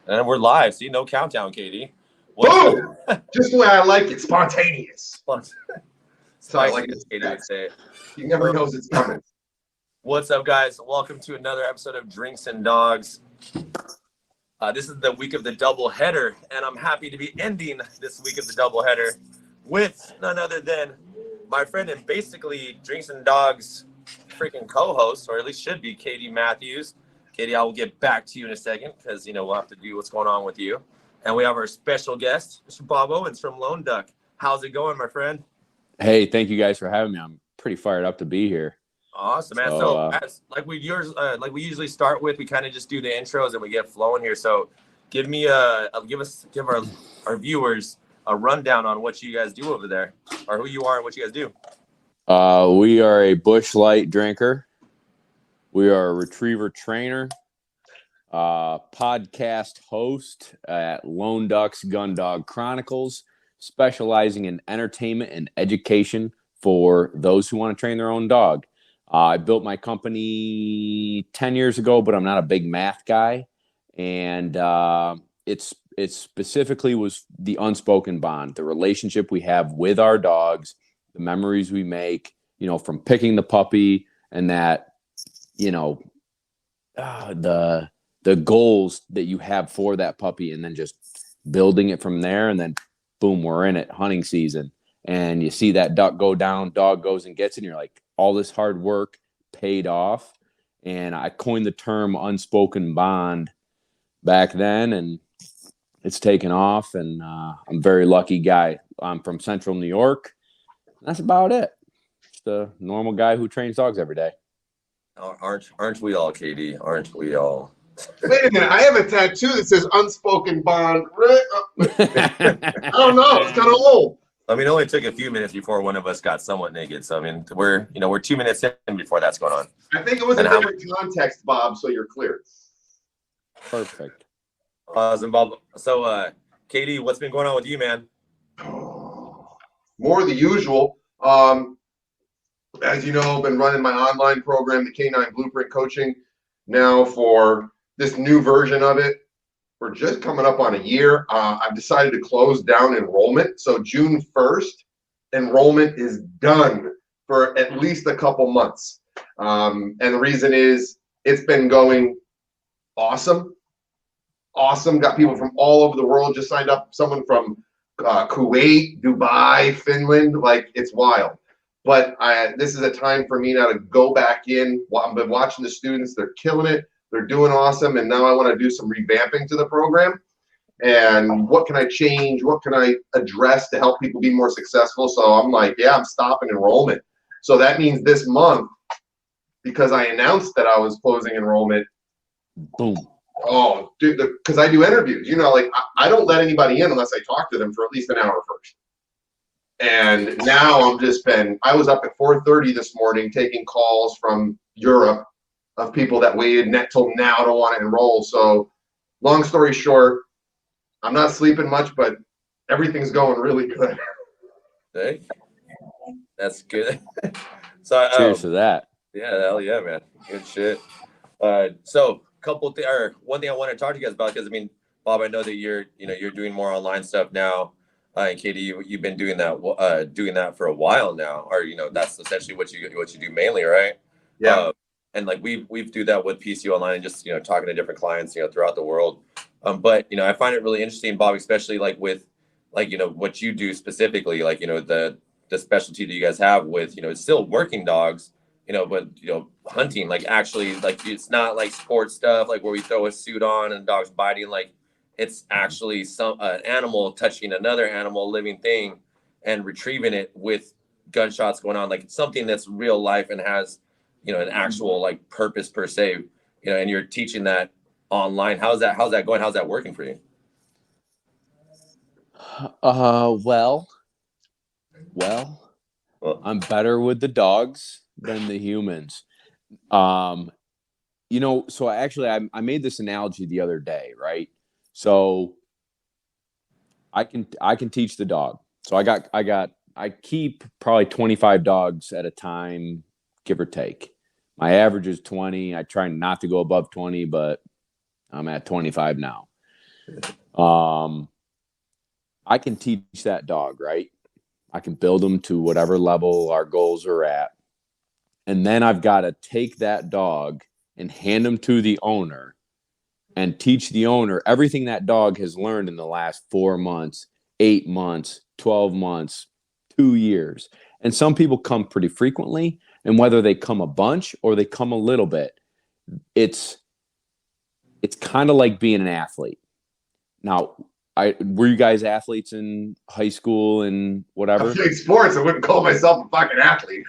And we're live. See, no countdown, Katie. Boom! Just the way I like it, spontaneous. So I like it. Katie would say. He never knows it's coming. What's up, guys? Welcome to another episode of Drinks and Dogs. This is the week of the doubleheader, and I'm happy to be ending this week of the doubleheader with none other than my friend and basically Drinks and Dogs freaking co-host, or at least should be, Katie Matthews. Katie, I will get back to you in a second because, we'll have to do what's going on with you. And we have our special guest, Mr. Bob Owens from Loneduck. How's it going, my friend? Hey, thank you guys for having me. I'm pretty fired up to be here. Awesome, man. So like we usually start with, we kind of just do the intros and we get flowing here. So give our viewers a rundown on what you guys do over there, or who you are and what you guys do. We are a Busch Light drinker. We are a retriever trainer, podcast host at Lone Duck's Gun Dog Chronicles, specializing in entertainment and education for those who want to train their own dog. I built my company 10 years ago, but I'm not a big math guy. And it specifically was the unspoken bond, the relationship we have with our dogs, the memories we make, from picking the puppy and that, the goals that you have for that puppy, and then just building it from there. And then boom, we're in it, hunting season. And you see that duck go down, dog goes and gets it. And you're like, all this hard work paid off. And I coined the term unspoken bond back then, and it's taken off. And I'm a very lucky guy. I'm from Central New York. That's about it. Just a normal guy who trains dogs every day. Aren't we all, Katie? Aren't we all? Wait a minute. I have a tattoo that says unspoken bond. I don't know. It's kind of old. It only took a few minutes before one of us got somewhat naked. So, we're 2 minutes in before that's going on. I think it was a different context, Bob, so you're clear. Perfect. Awesome, Bob. So, Katie, what's been going on with you, man? More of the usual. As you know, I've been running my online program, the Canine Blueprint Coaching, now for this new version of it. We're just coming up on a year. I've decided to close down enrollment. So June 1st, enrollment is done for at least a couple months. And the reason is it's been going awesome. Awesome. Got people from all over the world just signed up. Someone from Kuwait, Dubai, Finland. Like, it's wild. But this is a time for me now to go back in. I've been watching the students. They're killing it. They're doing awesome. And now I want to do some revamping to the program. And what can I change? What can I address to help people be more successful? So I'm like, I'm stopping enrollment. So that means this month, because I announced that I was closing enrollment. Boom. Oh, dude, because I do interviews. I don't let anybody in unless I talk to them for at least an hour first. And now I was up at 4:30 this morning taking calls from Europe of people that waited till now to want to enroll. So long story short, I'm not sleeping much, but everything's going really good. Hey, that's good. So cheers to that. Yeah, hell yeah, man. Good shit. So one thing I want to talk to you guys about, because Bob, I know that you're doing more online stuff now. And Katie, you've been doing that for a while now, or that's essentially what you do mainly, right? Yeah. And we do that with PC Online and just talking to different clients throughout the world. But I find it really interesting, Bob, especially with what you do specifically, the specialty that you guys have with it's still working dogs, but hunting, actually, it's not like sports stuff where we throw a suit on and the dog's biting. It's actually some animal touching another animal, living thing, and retrieving it with gunshots going on. It's something that's real life and has, an actual purpose per se. And you're teaching that online. How's that going? How's that working for you? Well, I'm better with the dogs than the humans. So I made this analogy the other day, right? So I can teach the dog. So I keep probably 25 dogs at a time, give or take. My average is 20. I try not to go above 20, but I'm at 25 now. I can teach that dog, right? I can build them to whatever level our goals are at. And then I've got to take that dog and hand him to the owner and teach the owner everything that dog has learned in the last 4 months, 8 months, 12 months, 2 years. And some people come pretty frequently, and whether they come a bunch or they come a little bit, it's kind of like being an athlete. Now, were you guys athletes in high school and I whatever? played sports. I wouldn't call myself a fucking athlete.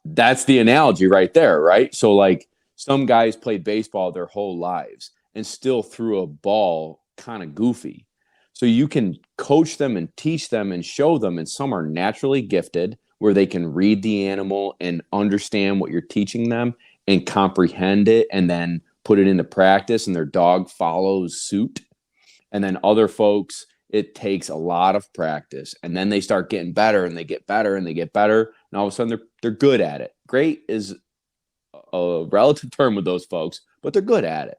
That's the analogy right there, right? So like some guys played baseball their whole lives and still threw a ball kind of goofy. So you can coach them and teach them and show them, and some are naturally gifted where they can read the animal and understand what you're teaching them and comprehend it and then put it into practice, and their dog follows suit. And then other folks, it takes a lot of practice, and then they start getting better and they get better and they get better. And all of a sudden they're good at it. Great is a relative term with those folks, but they're good at it.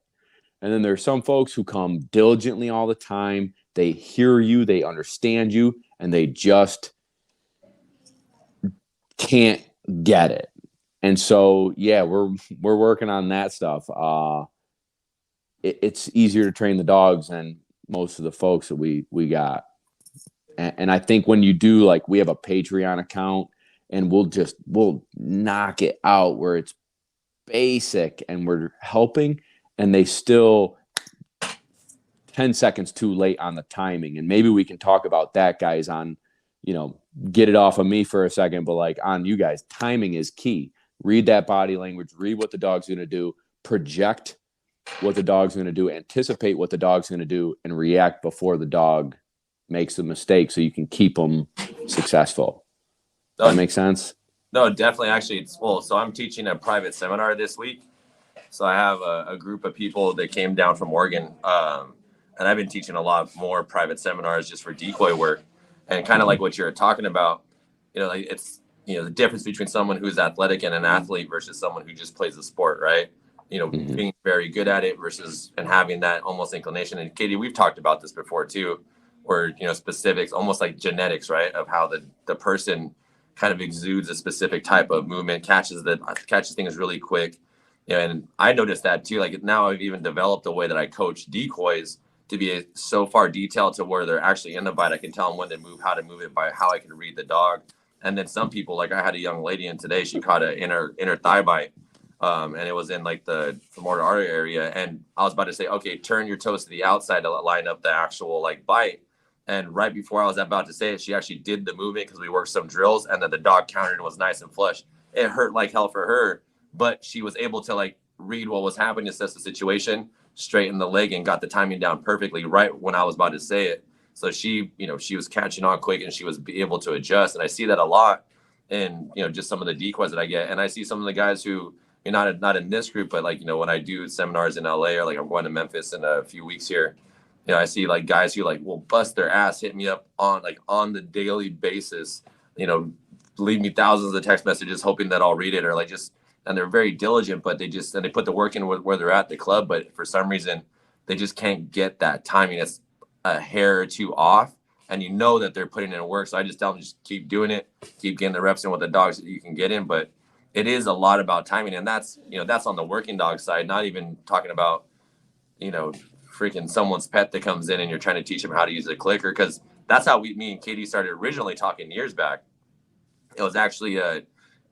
And then there's some folks who come diligently all the time. They hear you, they understand you, and they just can't get it. And so, yeah, we're working on that stuff. It's easier to train the dogs than most of the folks that we got. And I think when you do, like, we have a Patreon account, and we'll knock it out where it's basic and we're helping, and they still 10 seconds too late on the timing. And maybe we can talk about that, guys, on, get it off of me for a second, but like on you guys, timing is key. Read that body language, read what the dog's going to do, project what the dog's going to do, anticipate what the dog's going to do, and react before the dog makes the mistake so you can keep them successful. Does that make sense? No, definitely. Actually, so I'm teaching a private seminar this week. So I have a group of people that came down from Oregon. And I've been teaching a lot more private seminars just for decoy work. And kind of like what you're talking about, like it's, the difference between someone who's athletic and an athlete versus someone who just plays the sport, right? Being very good at it versus and having that almost inclination. And Katie, we've talked about this before too, where, specifics, almost like genetics, right? Of how the person kind of exudes a specific type of movement, catches things really quick. And I noticed that too. Like now I've even developed a way that I coach decoys to be so far detailed to where they're actually in the bite. I can tell them when to move, how to move it by how I can read the dog. And then some people, like I had a young lady in today, she caught an inner thigh bite. And it was in like the femoral artery area. And I was about to say, okay, turn your toes to the outside to line up the actual like bite. And right before I was about to say it, she actually did the movement because we worked some drills, and then the dog countered and was nice and flush. It hurt like hell for her, but she was able to like read what was happening, assess the situation, straighten the leg, and got the timing down perfectly right when I was about to say it. So she, she was catching on quick, and she was able to adjust. And I see that a lot in, just some of the decoys that I get. And I see some of the guys who, not in this group, but like, when I do seminars in LA, or like I'm going to Memphis in a few weeks here, I see like guys who like will bust their ass, hit me up on the daily basis, leave me thousands of text messages hoping that I'll read it, or like and they're very diligent, but they put the work in where they're at the club, but for some reason they just can't get that timing. It's a hair or two off, and that they're putting in work. So I just tell them, just keep doing it, keep getting the reps in with the dogs that you can get in. But it is a lot about timing, and that's on the working dog side, not even talking about, freaking someone's pet that comes in and you're trying to teach them how to use a clicker, because that's how me and Katie started originally talking years back. It was actually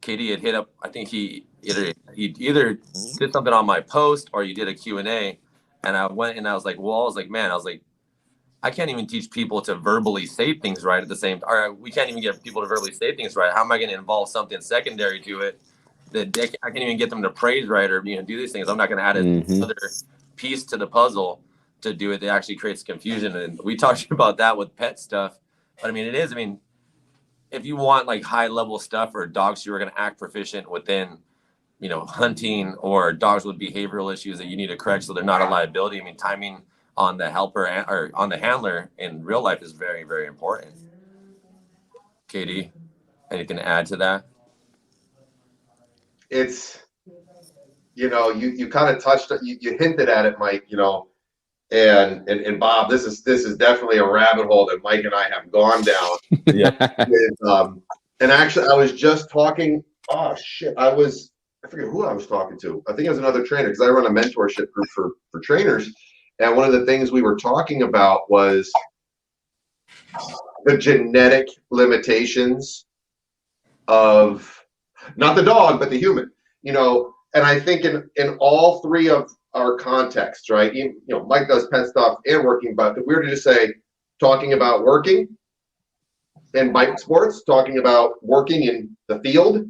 Katie had hit up, I think he either did something on my post or you did a Q&A, and I went and I was like, I can't even teach people to verbally say things right at the same time. Or we can't even get people to verbally say things right. How am I going to involve something secondary to it that I can't even get them to praise right or do these things? I'm not going to add another piece to the puzzle to do it. That actually creates confusion. And we talked about that with pet stuff. But if you want like high level stuff or dogs who are going to act proficient within, hunting, or dogs with behavioral issues that you need to correct so they're not a liability, timing on the helper or on the handler in real life is very, very important. Katie, anything to add to that? It's, you kind of touched, you hinted at it, Mike, and Bob, this is definitely a rabbit hole that Mike and I have gone down. Yeah. And actually, I was just talking. Oh shit, I forget who I was talking to. I think it was another trainer because I run a mentorship group for trainers. And one of the things we were talking about was the genetic limitations of not the dog, but the human. And I think in all three of our contexts, right? Mike does pet stuff and working, but if we were to just say talking about working in bike sports, talking about working in the field,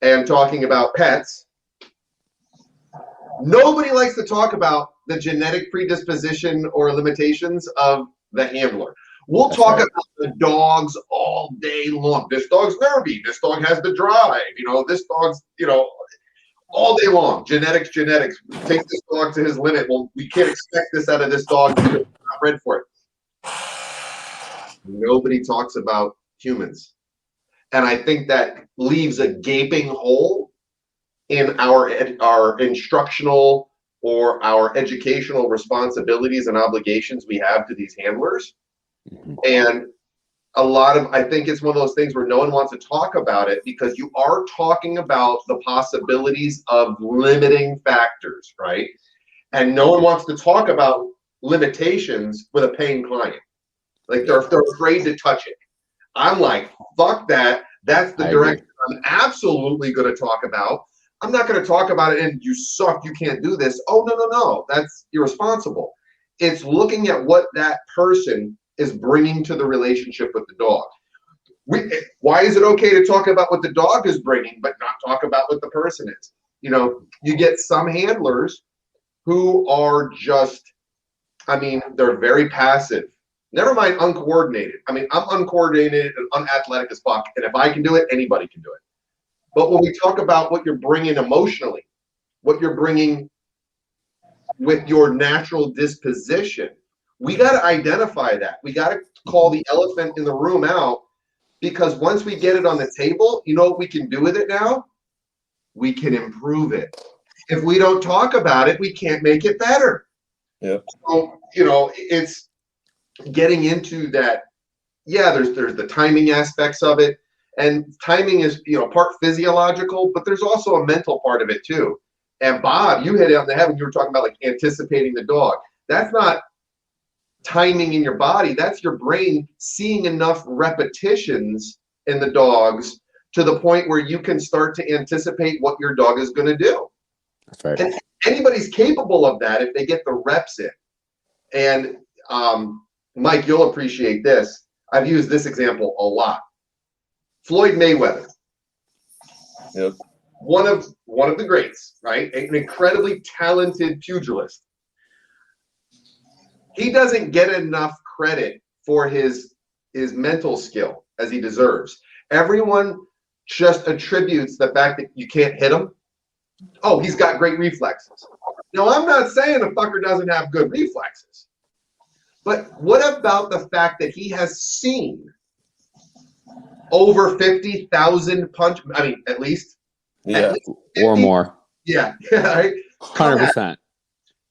and talking about pets, nobody likes to talk about the genetic predisposition or limitations of the handler. We'll talk about the dogs all day long. This dog's nervy. This dog has the drive. This dog's, all day long. Genetics. Take this dog to his limit. Well, we can't expect this out of this dog because we're not bred for it. Nobody talks about humans. And I think that leaves a gaping hole in our instructional or our educational responsibilities and obligations we have to these handlers. And I think it's one of those things where no one wants to talk about it because you are talking about the possibilities of limiting factors, right? And no one wants to talk about limitations with a paying client. Like they're afraid to touch it. I'm like, fuck that. That's the direction I'm absolutely going to talk about. I'm not going to talk about it and you suck, you can't do this. Oh, no. That's irresponsible. It's looking at what that person is bringing to the relationship with the dog. Why is it okay to talk about what the dog is bringing, but not talk about what the person is? You get some handlers who are just, they're very passive. Never mind uncoordinated. I'm uncoordinated and unathletic as fuck. And if I can do it, anybody can do it. But when we talk about what you're bringing emotionally, what you're bringing with your natural disposition, we got to identify that. We got to call the elephant in the room out, because once we get it on the table, you know what we can do with it now? We can improve it. If we don't talk about it, we can't make it better. Yeah. So, it's getting into that. Yeah, there's the timing aspects of it. And timing is, part physiological, but there's also a mental part of it too. And Bob, you hit it on the head when you were talking about like anticipating the dog. That's not timing in your body. That's your brain seeing enough repetitions in the dogs to the point where you can start to anticipate what your dog is going to do. That's right. And anybody's capable of that if they get the reps in. And Mike, you'll appreciate this. I've used this example a lot. Floyd Mayweather. Yep. One of the greats, right? An incredibly talented pugilist. He doesn't get enough credit for his mental skill as he deserves. Everyone just attributes the fact that you can't hit him. Oh, he's got great reflexes. Now, I'm not saying the fucker doesn't have good reflexes. But what about the fact that he has seen over 50,000 punch? At least. Yeah, at least 50, or more. Yeah, right. 100%.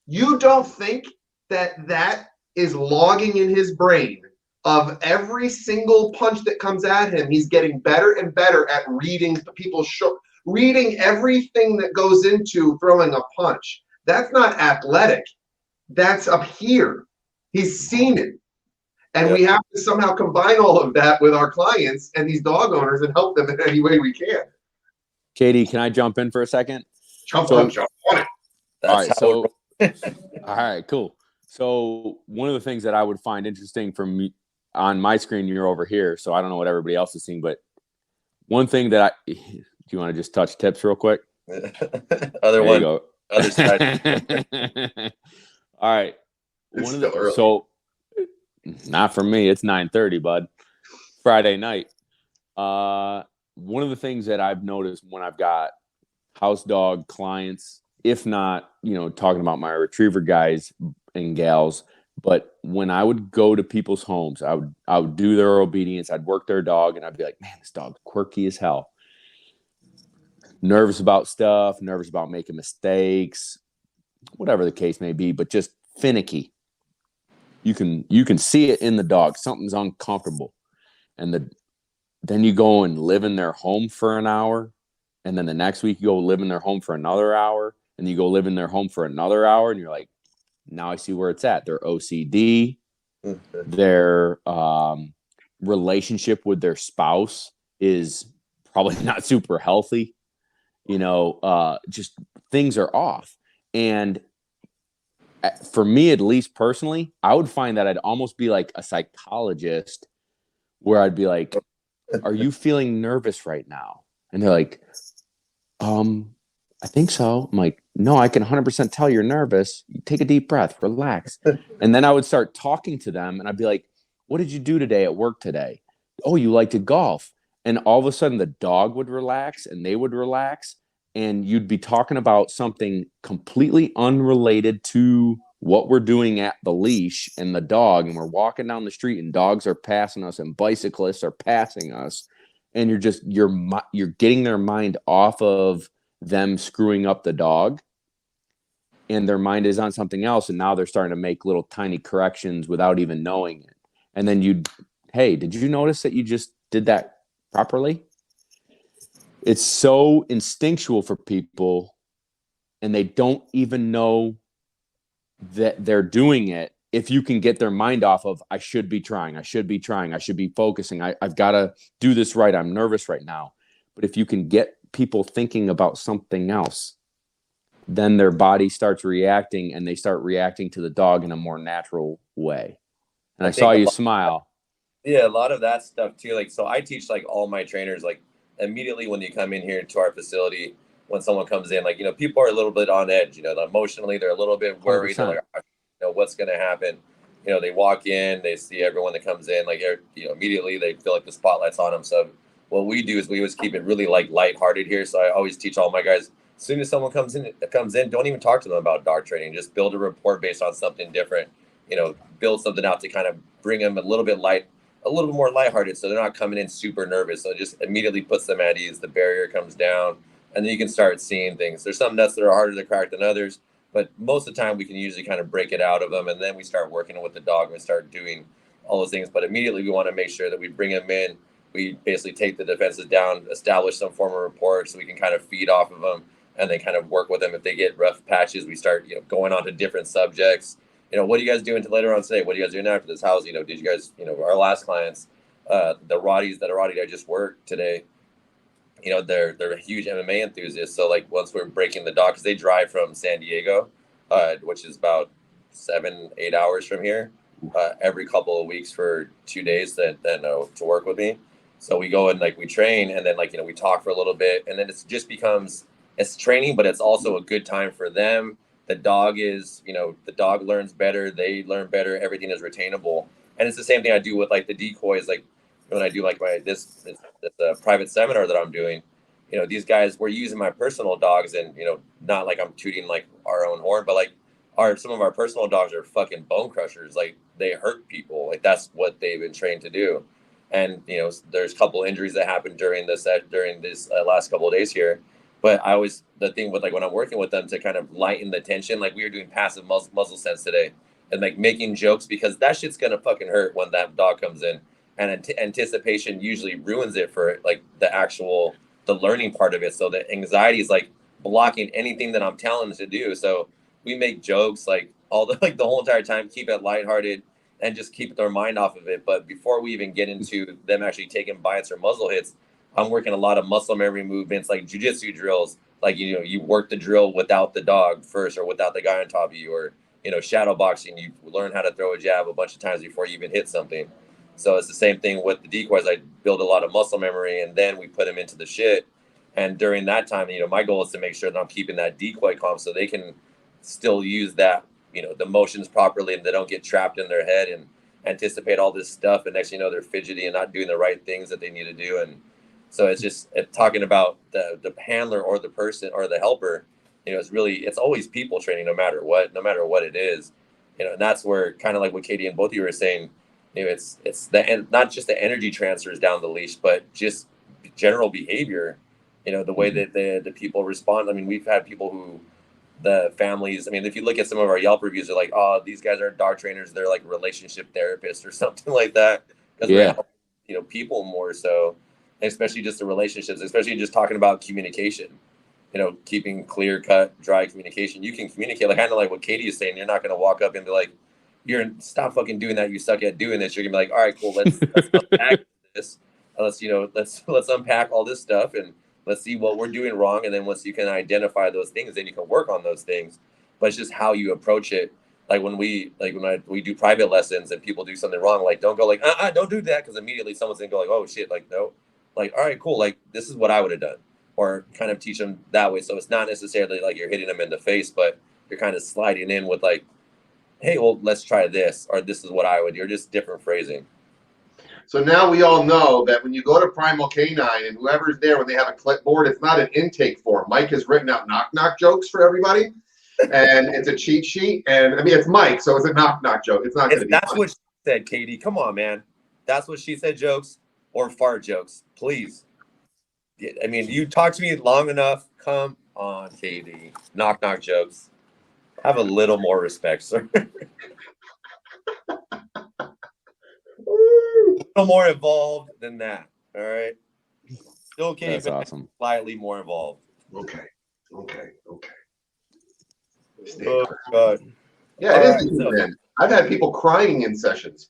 You don't think that is logging in his brain of every single punch that comes at him? He's getting better and better at reading reading everything that goes into throwing a punch. That's not athletic. That's up here. He's seen it. And we have to somehow combine all of that with our clients and these dog owners and help them in any way we can. Katie, can I jump in for a second? Jump on it. All right, cool. So one of the things that I would find interesting from me on my screen, you're over here, so I don't know what everybody else is seeing, but one thing that do you want to just touch tips real quick? Other side. All right. So not for me, it's 9:30, bud. Friday night. One of the things that I've noticed when I've got house dog clients, if not, talking about my retriever guys and gals, but when I would go to people's homes, I would do their obedience. I'd work their dog and I'd be like, man, this dog's quirky as hell. Nervous about stuff, nervous about making mistakes, whatever the case may be, but just finicky. you can see it in the dog. Something's uncomfortable. And then you go and live in their home for an hour. And then the next week you go live in their home for another hour. And you go live in their home for another hour. And you're like, now I see where it's at. Their OCD, their relationship with their spouse is probably not super healthy. Just things are off. And for me, at least personally, I would find that I'd almost be like a psychologist where I'd be like, are you feeling nervous right now? And they're like, I think so. I'm like, no, I can 100% tell you're nervous. You take a deep breath, relax. And then I would start talking to them and I'd be like, what did you do today at work today? Oh, you like to golf. And all of a sudden the dog would relax and they would relax. And you'd be talking about something completely unrelated to what we're doing at the leash and the dog. And we're walking down the street and dogs are passing us and bicyclists are passing us. And you're getting their mind off of them screwing up the dog, and their mind is on something else. And now they're starting to make little tiny corrections without even knowing it. And then hey, did you notice that you just did that properly? It's so instinctual for people, and they don't even know that they're doing it. If you can get their mind off of, I should be trying, I should be focusing, I've got to do this right, I'm nervous right now. But if you can get people thinking about something else, then their body starts reacting, and they start reacting to the dog in a more natural way. And I saw you smile. Yeah, a lot of that stuff too. Like, so I teach like all my trainers, like immediately when you come in here to our facility, when someone comes in, like, people are a little bit on edge, emotionally, they're a little bit worried. They're like, what's going to happen? They walk in, they see everyone that comes in, like, immediately they feel like the spotlight's on them. So what we do is we always keep it really like lighthearted here. So I always teach all my guys, as soon as someone comes in, don't even talk to them about dog training. Just build a rapport based on something different, build something out to kind of bring them a little bit more lighthearted. So they're not coming in super nervous. So it just immediately puts them at ease. The barrier comes down, and then you can start seeing things. There's some nuts that are harder to crack than others, but most of the time we can usually kind of break it out of them. And then we start working with the dog and we start doing all those things. But immediately we want to make sure that we bring them in. We basically take the defenses down, establish some form of rapport so we can kind of feed off of them and then kind of work with them. If they get rough patches, we start, going on to different subjects. What are you guys doing later on today? What are you guys doing after this house? Did you guys, our last clients, the Roddies that I just worked today, they're huge MMA enthusiasts. So like once we're breaking the dog, because they drive from San Diego, which is about 7-8 hours from here, every couple of weeks for 2 days to work with me. So we go and like we train, and then like we talk for a little bit, and then it's training, but it's also a good time for them. The dog the dog learns better, they learn better, everything is retainable. And it's the same thing I do with like the decoys. Like when I do like this private seminar that I'm doing, these guys, we're using my personal dogs, and not like I'm tooting like our own horn, but like some of our personal dogs are fucking bone crushers. Like they hurt people. Like that's what they've been trained to do. And there's a couple injuries that happened during this last couple of days here. But the thing with like when I'm working with them to kind of lighten the tension, like we were doing passive muscle sense today, and like making jokes, because that shit's gonna fucking hurt when that dog comes in, and anticipation usually ruins it for like the learning part of it. So the anxiety is like blocking anything that I'm telling them to do. So we make jokes like the whole entire time, keep it lighthearted and just keep their mind off of it. But before we even get into them actually taking bites or muzzle hits, I'm working a lot of muscle memory movements, like jujitsu drills. Like, you work the drill without the dog first, or without the guy on top of you, or, shadow boxing, you learn how to throw a jab a bunch of times before you even hit something. So it's the same thing with the decoys. I build a lot of muscle memory, and then we put them into the shit. And during that time, my goal is to make sure that I'm keeping that decoy calm so they can still use that, the motions properly, and they don't get trapped in their head and anticipate all this stuff. And next thing you know, they're fidgety and not doing the right things that they need to do. And so it's just talking about the handler or the person or the helper, it's always people training, no matter what it is, and that's where kind of like what Katie and both of you were saying, it's not just the energy transfers down the leash, but just general behavior, the way that the people respond. I mean, we've had people who the families. I mean, if you look at some of our Yelp reviews, they're like, oh, these guys are dog trainers. They're like relationship therapists or something like that. Because we're Yeah. helping, people more so, and especially just the relationships, especially just talking about communication, keeping clear cut, dry communication. You can communicate, like kind of like what Katie is saying. You're not going to walk up and be like, stop fucking doing that. You suck at doing this. You're gonna be like, all right, cool. Let's unpack this. Let's unpack all this stuff and let's see what we're doing wrong. And then once you can identify those things, then you can work on those things. But it's just how you approach it. Like when we do private lessons and people do something wrong, like don't go like, don't do that, because immediately someone's gonna go like, oh shit, like no, like all right, cool, like this is what I would have done, or kind of teach them that way. So it's not necessarily like you're hitting them in the face, but you're kind of sliding in with like, hey, well, let's try this, or this is what I would do, or just different phrasing. So now we all know that when you go to Primal Canine and whoever's there, when they have a clipboard, it's not an intake form. Mike has written out knock-knock jokes for everybody, and it's a cheat sheet. And I mean, it's Mike, so it's a knock-knock joke. It's not going to be That's funny. what she said, Katie. Come on, man. That's what she said, jokes or fart jokes. Please. I mean, you talked to me long enough. Come on, Katie. Knock-knock jokes. Have a little more respect, sir. A little more involved than that. All right. Still okay. That's awesome. Slightly more involved. Okay. Oh, God. Yeah, All it right, is. so- Man. I've had people crying in sessions.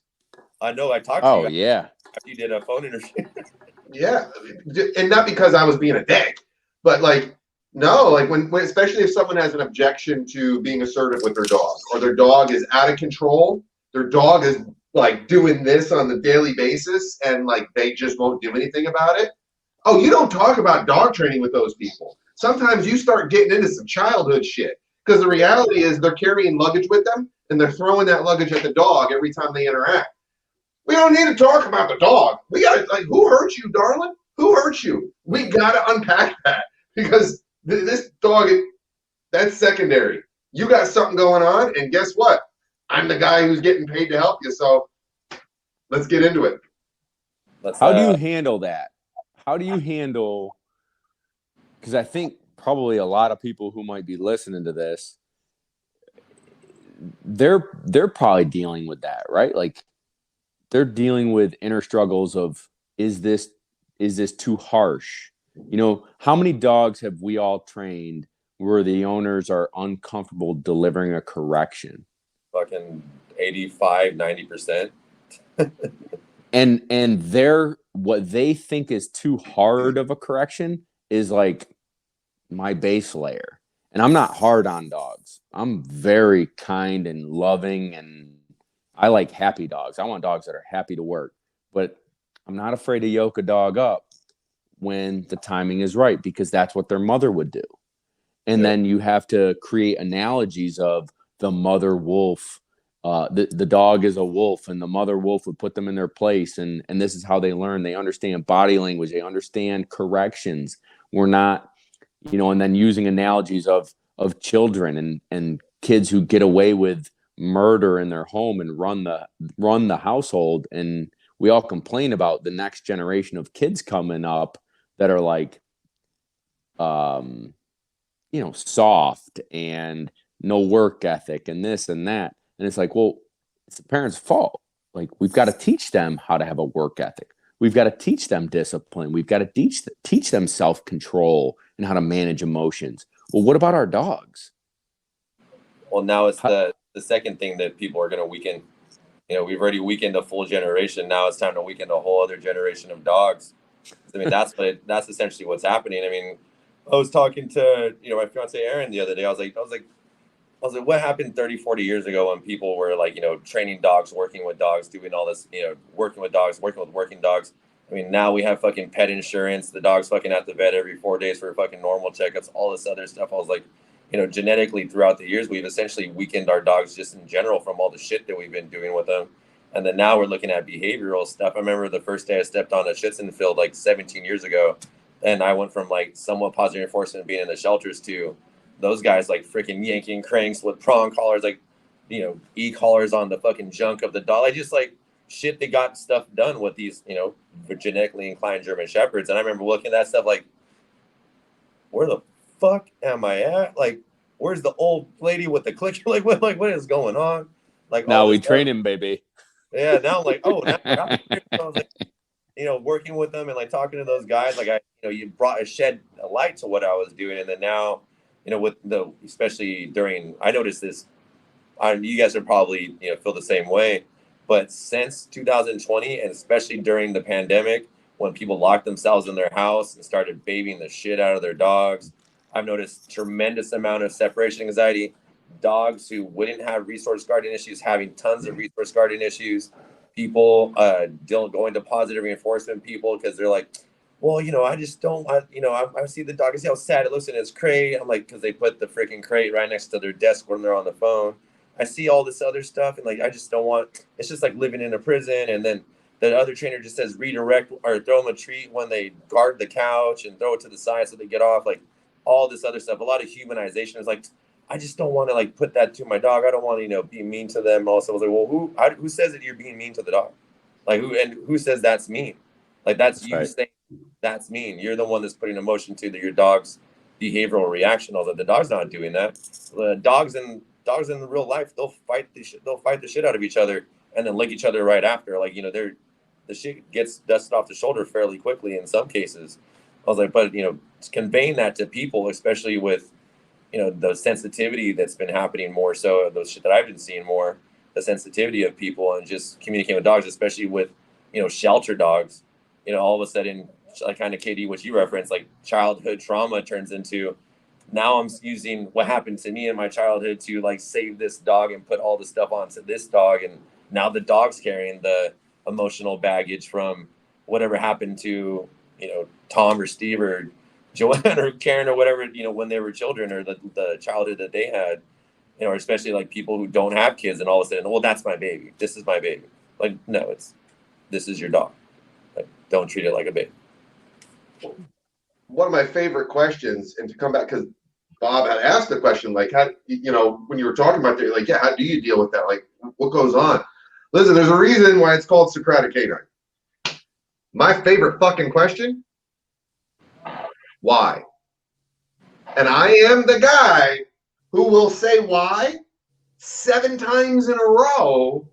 I know. I talked to you Oh yeah. after you did a phone interview. Yeah, and not because I was being a dick, but like, no, like when especially if someone has an objection to being assertive with their dog, or their dog is out of control, their dog is like doing this on the daily basis, and like they just won't do anything about it. Oh, you don't talk about dog training with those people. Sometimes you start getting into some childhood shit, because the reality is they're carrying luggage with them, and they're throwing that luggage at the dog every time they interact. We don't need to talk about the dog. We got to, like, who hurt you, darling? Who hurt you? We got to unpack that, because this dog, that's secondary. You got something going on, and guess what? I'm the guy who's getting paid to help you, so let's get into it. How do you handle that? How do you handle, because I think probably a lot of people who might be listening to this, they're probably dealing with that, right? Like they're dealing with inner struggles of, is this too harsh? How many dogs have we all trained where the owners are uncomfortable delivering a correction? Fucking 85, 90%. And they're, what they think is too hard of a correction is like my base layer. And I'm not hard on dogs. I'm very kind and loving, and I like happy dogs. I want dogs that are happy to work, but I'm not afraid to yoke a dog up when the timing is right, because that's what their mother would do. And then you have to create analogies of the mother wolf. The dog is a wolf, and the mother wolf would put them in their place. And this is how they learn. They understand body language. They understand corrections. We're not, and then using analogies of children and kids who get away with murder in their home and run the household. And we all complain about the next generation of kids coming up that are like, soft and no work ethic and this and that. And it's like, well, it's the parents' fault. Like, we've got to teach them how to have a work ethic. We've got to teach them discipline. We've got to teach them self-control and how to manage emotions. Well, what about our dogs? Well, now it's the second thing that people are going to weaken. We've already weakened a full generation. Now it's time to weaken a whole other generation of dogs. I mean, that's essentially what's happening. I mean, I was talking to, my fiance Erin the other day. I was like, what happened 30, 40 years ago when people were like, training dogs, working with dogs, doing all this, working with dogs, working with working dogs. I mean, now we have fucking pet insurance. The dog's fucking at the vet every 4 days for fucking normal checkups, all this other stuff. I was like, genetically throughout the years, we've essentially weakened our dogs just in general from all the shit that we've been doing with them. And then now we're looking at behavioral stuff. I remember the first day I stepped on a Schützen field like 17 years ago. And I went from like somewhat positive reinforcement being in the shelters to those guys like freaking yanking cranks with prong collars, like, e-collars on the fucking junk of the dog. I just like shit, they got stuff done with these, genetically inclined German Shepherds. And I remember looking at that stuff like, where the fuck am I at? Like, where's the old lady with the clicker? Like what is going on? Like all Now this we stuff. train him, baby. Yeah, now I'm like, oh, now I was like, working with them and like talking to those guys, like you brought a shed a light to what I was doing, and then now, with especially during, I noticed this. You guys are probably feel the same way, but since 2020, and especially during the pandemic, when people locked themselves in their house and started babying the shit out of their dogs, I've noticed tremendous amount of separation anxiety. Dogs who wouldn't have resource guarding issues having tons of resource guarding issues. People going to positive reinforcement people because they're like, well, I just don't want, I see the dog, I see how sad it looks in its crate. I'm like, because they put the freaking crate right next to their desk when they're on the phone. I see all this other stuff, and like I just don't want. It's just like living in a prison. And then the other trainer just says redirect or throw them a treat when they guard the couch and throw it to the side so they get off. Like all this other stuff. A lot of humanization is like, I just don't want to like put that to my dog. I don't want to be mean to them. Also, I was like, well, who says that you're being mean to the dog? Like who says that's mean? Like that's you right. saying that's mean. You're the one that's putting emotion to your dog's behavioral reaction. Although the dog's not doing that. The dogs in the real life, they'll fight the shit out of each other and then lick each other right after. Like the shit gets dusted off the shoulder fairly quickly in some cases. I was like, but conveying that to people, especially with the sensitivity that's been happening more so, those shit that I've been seeing more, the sensitivity of people and just communicating with dogs, especially with shelter dogs. All of a sudden, like kind of KD, what you referenced, like childhood trauma turns into, now I'm using what happened to me in my childhood to like save this dog and put all the stuff onto this dog. And now the dog's carrying the emotional baggage from whatever happened to, Tom or Steve or Joanne or Karen or whatever, when they were children, or the childhood that they had, or especially like people who don't have kids and all of a sudden, well, that's my baby. This is my baby. Like, no, this is your dog. Like, don't treat it like a baby. One of my favorite questions, and to come back, because Bob had asked the question, like, how, when you were talking about that, like, yeah, how do you deal with that? Like, what goes on? Listen, there's a reason why it's called Socratic Canine. My favorite fucking question, why? And I am the guy who will say why 7 times in a row.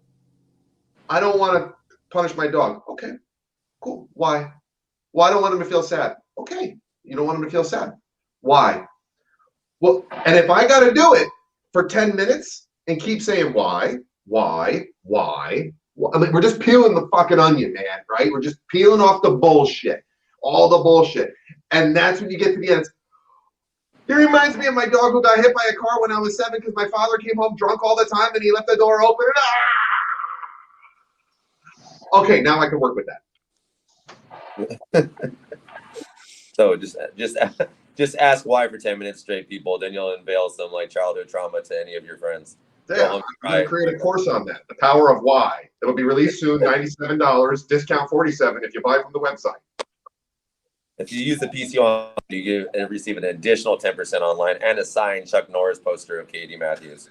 I don't want to punish my dog. Okay, cool. Why? Well, I don't want him to feel sad. Okay, you don't want him to feel sad. Why? Well, and if I got to do it for 10 minutes and keep saying why, I mean, we're just peeling the fucking onion, man, right? We're just peeling off the bullshit, all the bullshit. And that's when you get to the end. It reminds me of my dog who got hit by a car when I was 7 because my father came home drunk all the time and he left the door open. Okay, now I can work with that. So just ask why for 10 minutes straight, people. Then you'll unveil some like childhood trauma to any of your friends. Yeah, I'm going to create a course on that. The power of why. It'll be released soon. $97, discount $47 if you buy from the website. If you use the PCO, you receive an additional 10% online and a signed Chuck Norris poster of KD Matthews.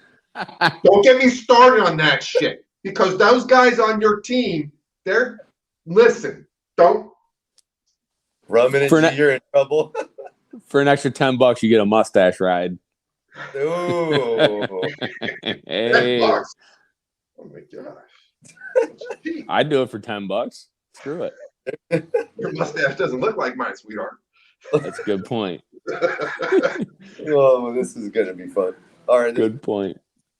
Don't get me started on that shit, because those guys on your team, don't. Rubbing into you're in trouble. For an extra $10, you get a mustache ride. Ooh. Hey. $10. Oh my gosh. I'd do it for $10. Screw it. Your mustache doesn't look like mine, sweetheart. That's a good point. Oh, this is gonna be fun. All right. Good point.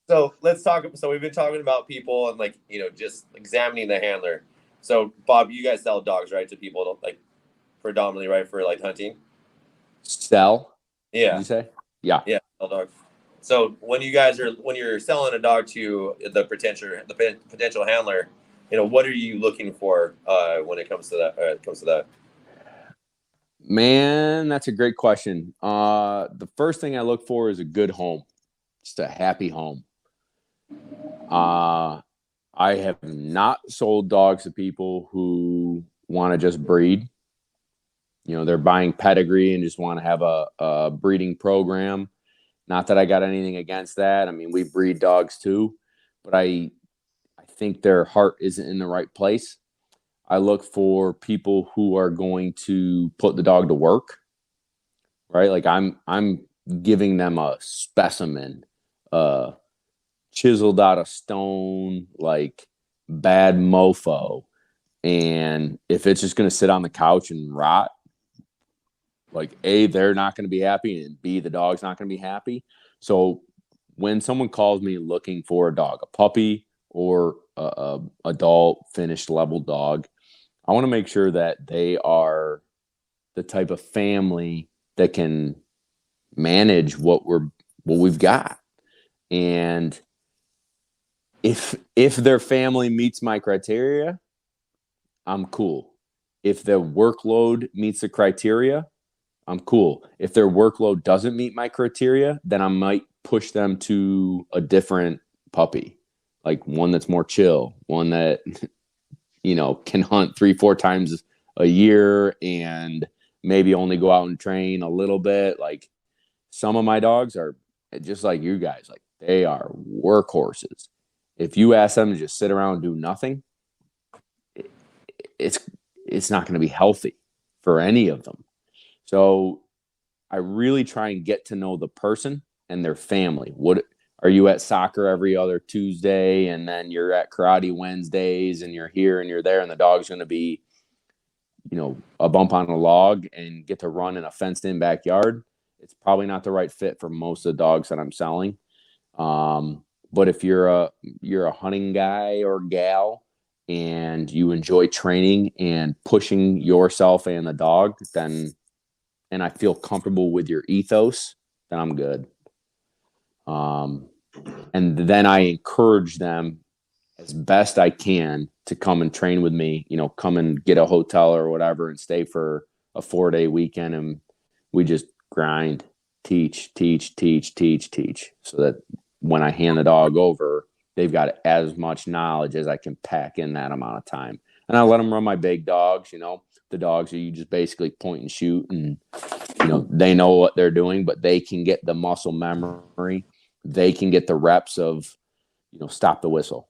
So let's talk. So we've been talking about people and like, just examining the handler. So Bob, you guys sell dogs, right? To people, like predominantly, right? For like hunting. Sell? Yeah. Did you say? Yeah. Yeah. Sell dogs. So when you're selling a dog to the potential handler, what are you looking for when it comes to that? Man, that's a great question. The first thing I look for is a good home, just a happy home. I have not sold dogs to people who want to just breed. They're buying pedigree and just want to have a breeding program. Not that I got anything against that. I mean, we breed dogs too, but I think their heart isn't in the right place. I look for people who are going to put the dog to work, right? Like I'm giving them a specimen, chiseled out of stone, like bad mofo. And if it's just going to sit on the couch and rot, like A, they're not going to be happy, and B, the dog's not going to be happy. So when someone calls me looking for a dog, a puppy or a adult finished level dog, I want to make sure that they are the type of family that can manage what we've got. And if their family meets my criteria, I'm cool. If their workload meets the criteria, I'm cool. If their workload doesn't meet my criteria, then I might push them to a different puppy, like one that's more chill, one that, can hunt 3-4 times a year and maybe only go out and train a little bit. Like some of my dogs are just like you guys, like they are workhorses. If you ask them to just sit around and do nothing, it's not going to be healthy for any of them. So I really try and get to know the person and their family. What are you at soccer every other Tuesday, and then you're at karate Wednesdays, and you're here and you're there, and the dog's going to be, a bump on a log and get to run in a fenced in backyard? It's probably not the right fit for most of the dogs that I'm selling. But if you're a hunting guy or gal and you enjoy training and pushing yourself and the dog, then, and I feel comfortable with your ethos, then I'm good. And then I encourage them as best I can to come and train with me, come and get a hotel or whatever and stay for a 4-day weekend. And we just grind, teach, so that when I hand the dog over, they've got as much knowledge as I can pack in that amount of time. And I let them run my big dogs, the dogs that you just basically point and shoot, and, they know what they're doing, but they can get the muscle memory. They can get the reps of, stop the whistle.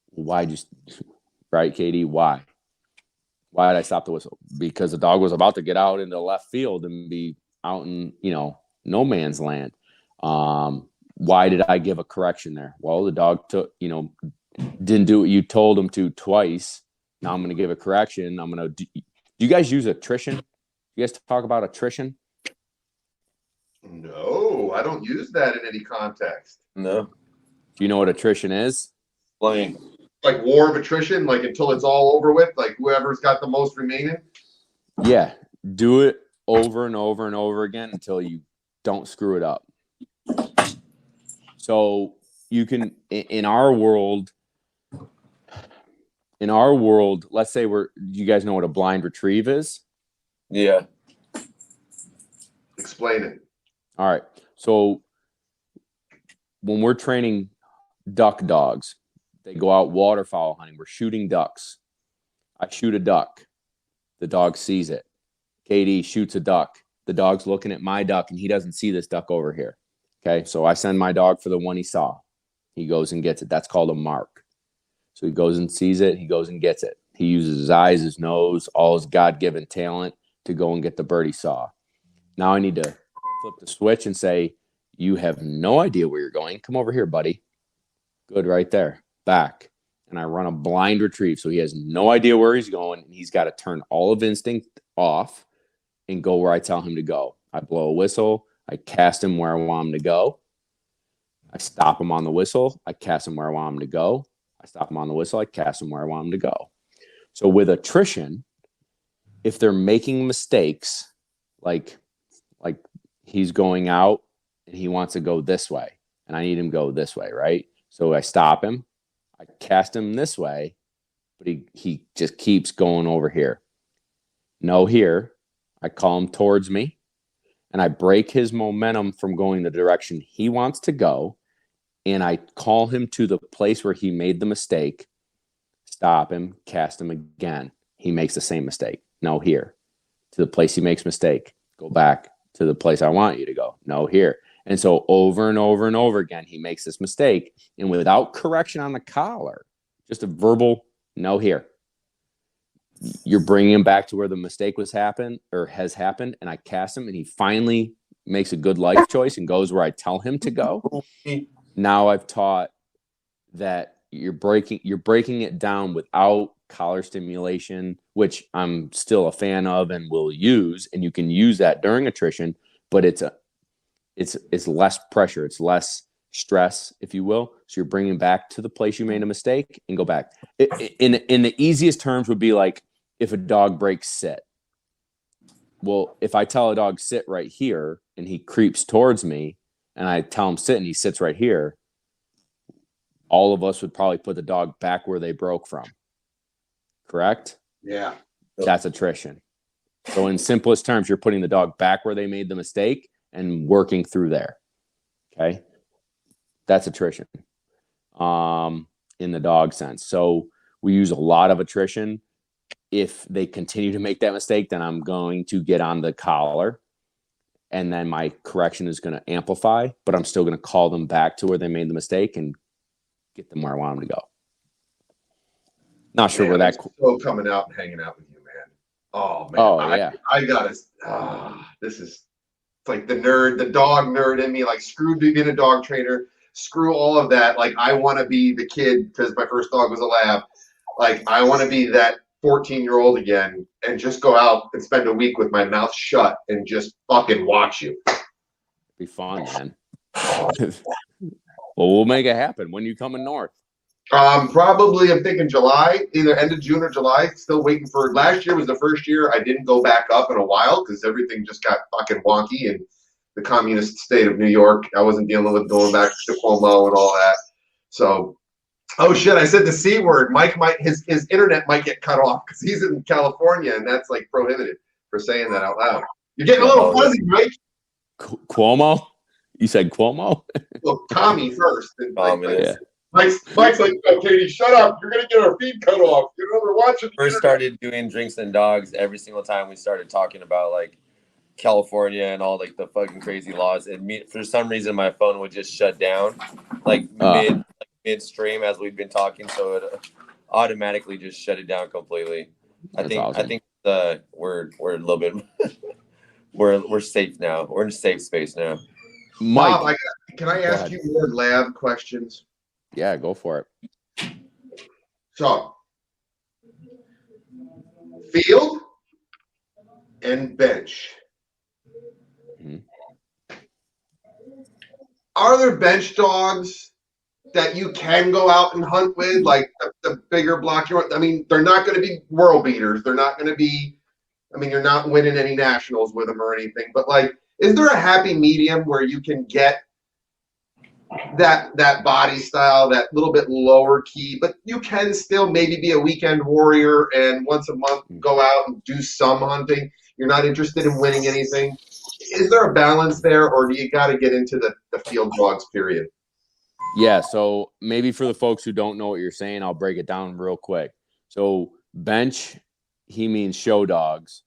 Why just, right, Katie? Why did I stop the whistle? Because the dog was about to get out into left field and be out in, no man's land. Why did I give a correction there? Well, the dog didn't do what you told him to twice. Now I'm going to give a correction. Do you guys use attrition? You guys talk about attrition? No, I don't use that in any context. No. Do you know what attrition is? Playing. Like war of attrition, like until it's all over with, like whoever's got the most remaining. Yeah. Do it over and over and over again until you don't screw it up. So you can, in our world, let's say you guys know what a blind retrieve is? Yeah. Explain it. All right. So when we're training duck dogs, they go out waterfowl hunting. We're shooting ducks. I shoot a duck. The dog sees it. Katie shoots a duck. The dog's looking at my duck, and he doesn't see this duck over here. Okay. So I send my dog for the one he saw. He goes and gets it. That's called a mark. So he goes and sees it. He goes and gets it. He uses his eyes, his nose, all his God-given talent to go and get the bird he saw. Now I need to flip the switch and say, you have no idea where you're going. Come over here, buddy. Good, right there. Back. And I run a blind retrieve. So he has no idea where he's going, and he's got to turn all of instinct off and go where I tell him to go. I blow a whistle. I cast him where I want him to go. I stop him on the whistle. I cast him where I want him to go. I stop him on the whistle. I cast him where I want him to go. So with attrition, if they're making mistakes, like he's going out and he wants to go this way, and I need him to go this way, right? So I stop him. I cast him this way, but he just keeps going over here. No, here. I call him towards me, and I break his momentum from going the direction he wants to go, and I call him to the place where he made the mistake, stop him, cast him again. He makes the same mistake. No, here. To the place he makes mistake. Go back to the place I want you to go. No, here. And so over and over and over again, he makes this mistake. And without correction on the collar, just a verbal, no, here. You're bringing him back to where the mistake has happened. And I cast him, and he finally makes a good life choice and goes where I tell him to go. Now I've taught that you're breaking it down without collar stimulation, which I'm still a fan of and will use, and you can use that during attrition, but it's less pressure, it's less stress, if you will. So you're bringing back to the place you made a mistake and go back. In the easiest terms would be like if a dog breaks sit. Well, if I tell a dog sit right here and he creeps towards me and I tell him sit and he sits right here, all of us would probably put the dog back where they broke from. Correct? Yeah. That's attrition. So in simplest terms, you're putting the dog back where they made the mistake and working through there. Okay? That's attrition in the dog sense. So we use a lot of attrition. If they continue to make that mistake, then I'm going to get on the collar and then my correction is going to amplify, but I'm still going to call them back to where they made the mistake and get them where I want them to go. Not sure where that. So coming out and hanging out with you, man. Oh man. Oh yeah. I gotta. This is. It's like the dog nerd in me. Like screw being a dog trainer. Screw all of that. Like I want to be the kid because my first dog was a lab. Like I want to be that 14-year-old again and just go out and spend a week with my mouth shut and just fucking watch you. Be fun, man. Well, we'll make it happen. When you coming north? Probably I'm thinking July, either end of June or July. Still waiting for last year was the first year I didn't go back up in a while because everything just got fucking wonky in the communist state of New York. I wasn't dealing with going back to Cuomo and all that. So, oh shit, I said the C word. Mike might his internet might get cut off because he's in California and that's like prohibited for saying that out loud. You're getting a little fuzzy, Mike. Cuomo? You said Cuomo? Well, Tommy first. And Yeah. Mike's like, oh, Katie, shut up. You're going to get our feed cut off. You know, we're watching. First started doing Drinks and Dogs, every single time we started talking about like California and all like the fucking crazy laws, and for some reason my phone would just shut down like midstream as we've been talking, so it automatically just shut it down completely. I think we're a little bit we're safe now. We're in a safe space now. Mike, Bob, can I ask you more lab questions? Yeah, go for it. So, field and bench. Mm-hmm. Are there bench dogs that you can go out and hunt with, like the bigger block? I mean, they're not going to be world beaters. They're not going to be, I mean, you're not winning any nationals with them or anything. But, like, is there a happy medium where you can get that body style, that little bit lower key, but you can still maybe be a weekend warrior and once a month go out and do some hunting? You're not interested in winning anything. Is there a balance there, or do you got to get into the field dogs period? Yeah, so maybe for the folks who don't know what you're saying, I'll break it down real quick. So bench, he means show dogs.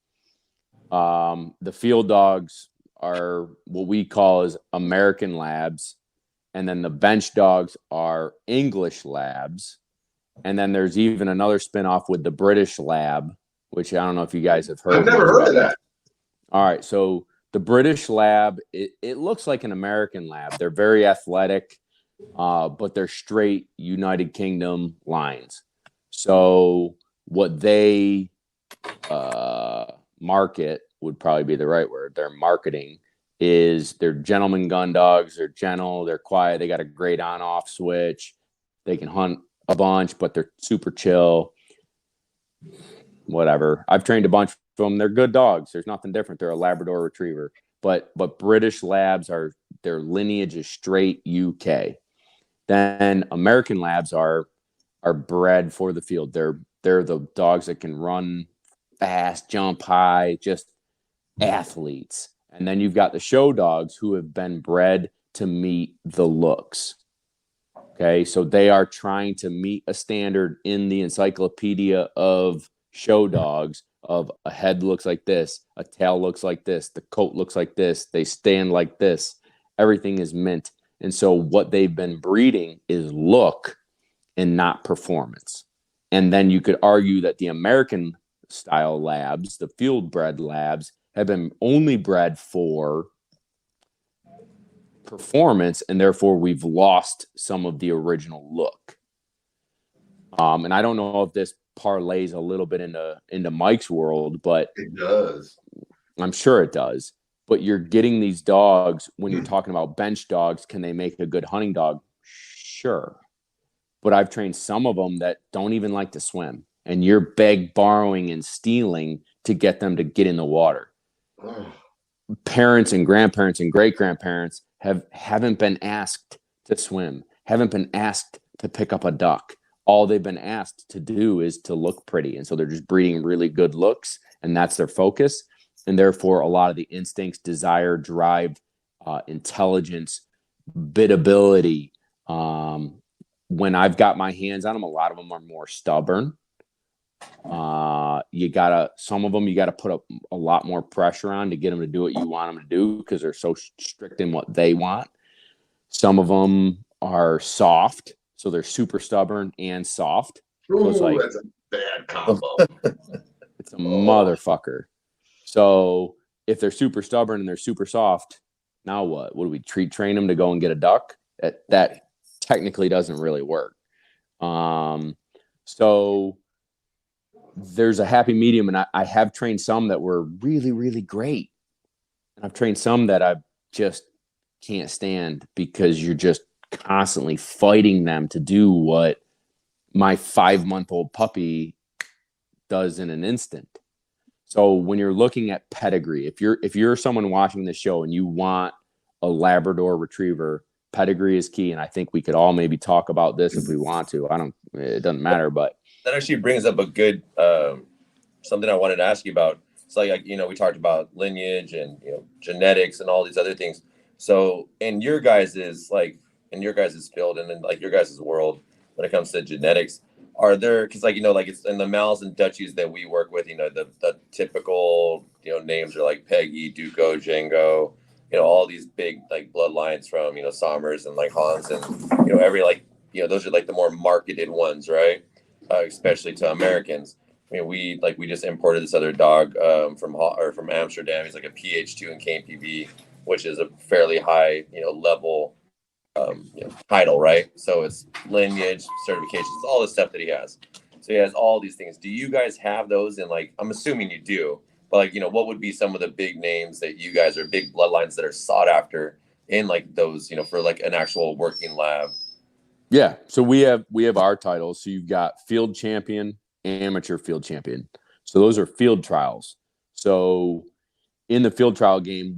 The field dogs are what we call as American labs. And then the bench dogs are English labs. And then there's even another spinoff with the British lab, which I don't know if you guys have heard. I've never heard of that. All right. So the British lab, it looks like an American lab. They're very athletic, but they're straight United Kingdom lines. So what they market would probably be the right word. They're marketing is they're gentleman gun dogs. They're gentle. They're quiet. They got a great on-off switch. They can hunt a bunch, but they're super chill. Whatever. I've trained a bunch of them. They're good dogs. There's nothing different. They're a Labrador Retriever. But British labs their lineage is straight UK. Then American labs are bred for the field. They're the dogs that can run fast, jump high, just athletes. And then you've got the show dogs who have been bred to meet the looks. Okay, so they are trying to meet a standard in the encyclopedia of show dogs of a head looks like this, a tail looks like this, the coat looks like this, they stand like this. Everything is mint. And so what they've been breeding is look and not performance. And then you could argue that the American style labs, the field bred labs, have been only bred for performance, and therefore we've lost some of the original look. And I don't know if this parlays a little bit into Mike's world, but It does. I'm sure it does. But you're getting these dogs when you're talking about bench dogs. Can they make a good hunting dog? Sure. But I've trained some of them that don't even like to swim. And you're borrowing, and stealing to get them to get in the water. Parents and grandparents and great-grandparents haven't been asked to swim, haven't been asked to pick up a duck. All they've been asked to do is to look pretty. And so they're just breeding really good looks, and that's their focus. And therefore, a lot of the instincts, desire, drive, intelligence, biddability, when I've got my hands on them, a lot of them are more stubborn. Some of them you gotta put a lot more pressure on to get them to do what you want them to do, because they're so strict in what they want. Some of them are soft, so they're super stubborn and soft. Ooh, So it's like, that's a bad combo. it's a motherfucker. So if they're super stubborn and they're super soft, now what? Would we train them to go and get a duck? That technically doesn't really work. So there's a happy medium, and I have trained some that were really, really great. And I've trained some that I just can't stand, because you're just constantly fighting them to do what my 5-month-old puppy does in an instant. So when you're looking at pedigree, if you're someone watching the show and you want a Labrador Retriever, pedigree is key. And I think we could all maybe talk about this if we want to. It doesn't matter, but that actually brings up a good something I wanted to ask you about. It's like we talked about lineage and genetics and all these other things. So in your guys's field, and in like your guys's world, when it comes to genetics, are there, because it's in the Mals and Dutchies that we work with, the typical names are like Peggy, Duco, Django, all these big like bloodlines from Somers and like Hans, and every those are like the more marketed ones, right? Especially to Americans. I mean, we just imported this other dog from Amsterdam. He's like a PH2 in KPV, which is a fairly high level title, right? So it's lineage, certifications, all the stuff that he has. So he has all these things. Do you guys have those? And I'm assuming you do, but what would be some of the big names that you guys, are big bloodlines that are sought after in those, for an actual working lab? yeah. So we have our titles. So you've got field champion, amateur field champion. So those are field trials. So in the field trial game,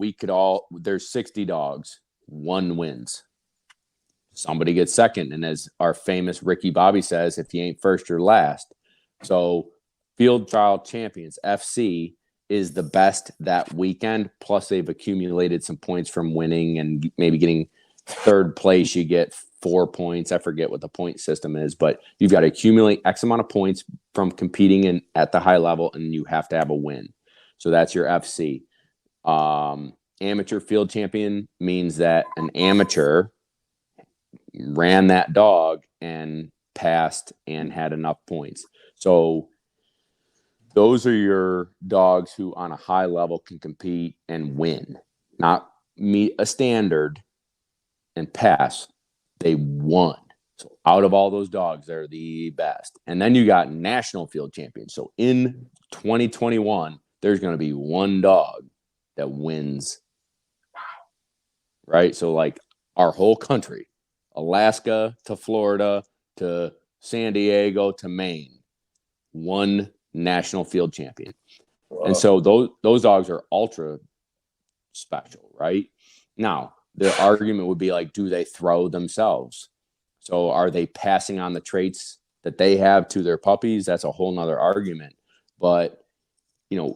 there's 60 dogs, 1 wins. Somebody gets second. And as our famous Ricky Bobby says, if you ain't first, you're last. So field trial champions, FC, is the best that weekend. Plus they've accumulated some points from winning, and maybe getting third place, you get 4 points. I forget what the point system is, but you've got to accumulate X amount of points from competing at the high level, and you have to have a win. So that's your FC. Amateur field champion means that an amateur ran that dog and passed and had enough points. So those are your dogs who on a high level can compete and win, not meet a standard and pass. They won. So out of all those dogs, they're the best. And then you got national field champions. So in 2021, there's going to be 1 dog that wins. Right? So our whole country, Alaska to Florida to San Diego to Maine, 1 national field champion. Wow. And so those dogs are ultra special, right? Now, the argument would be do they throw themselves? So are they passing on the traits that they have to their puppies? That's a whole nother argument. But,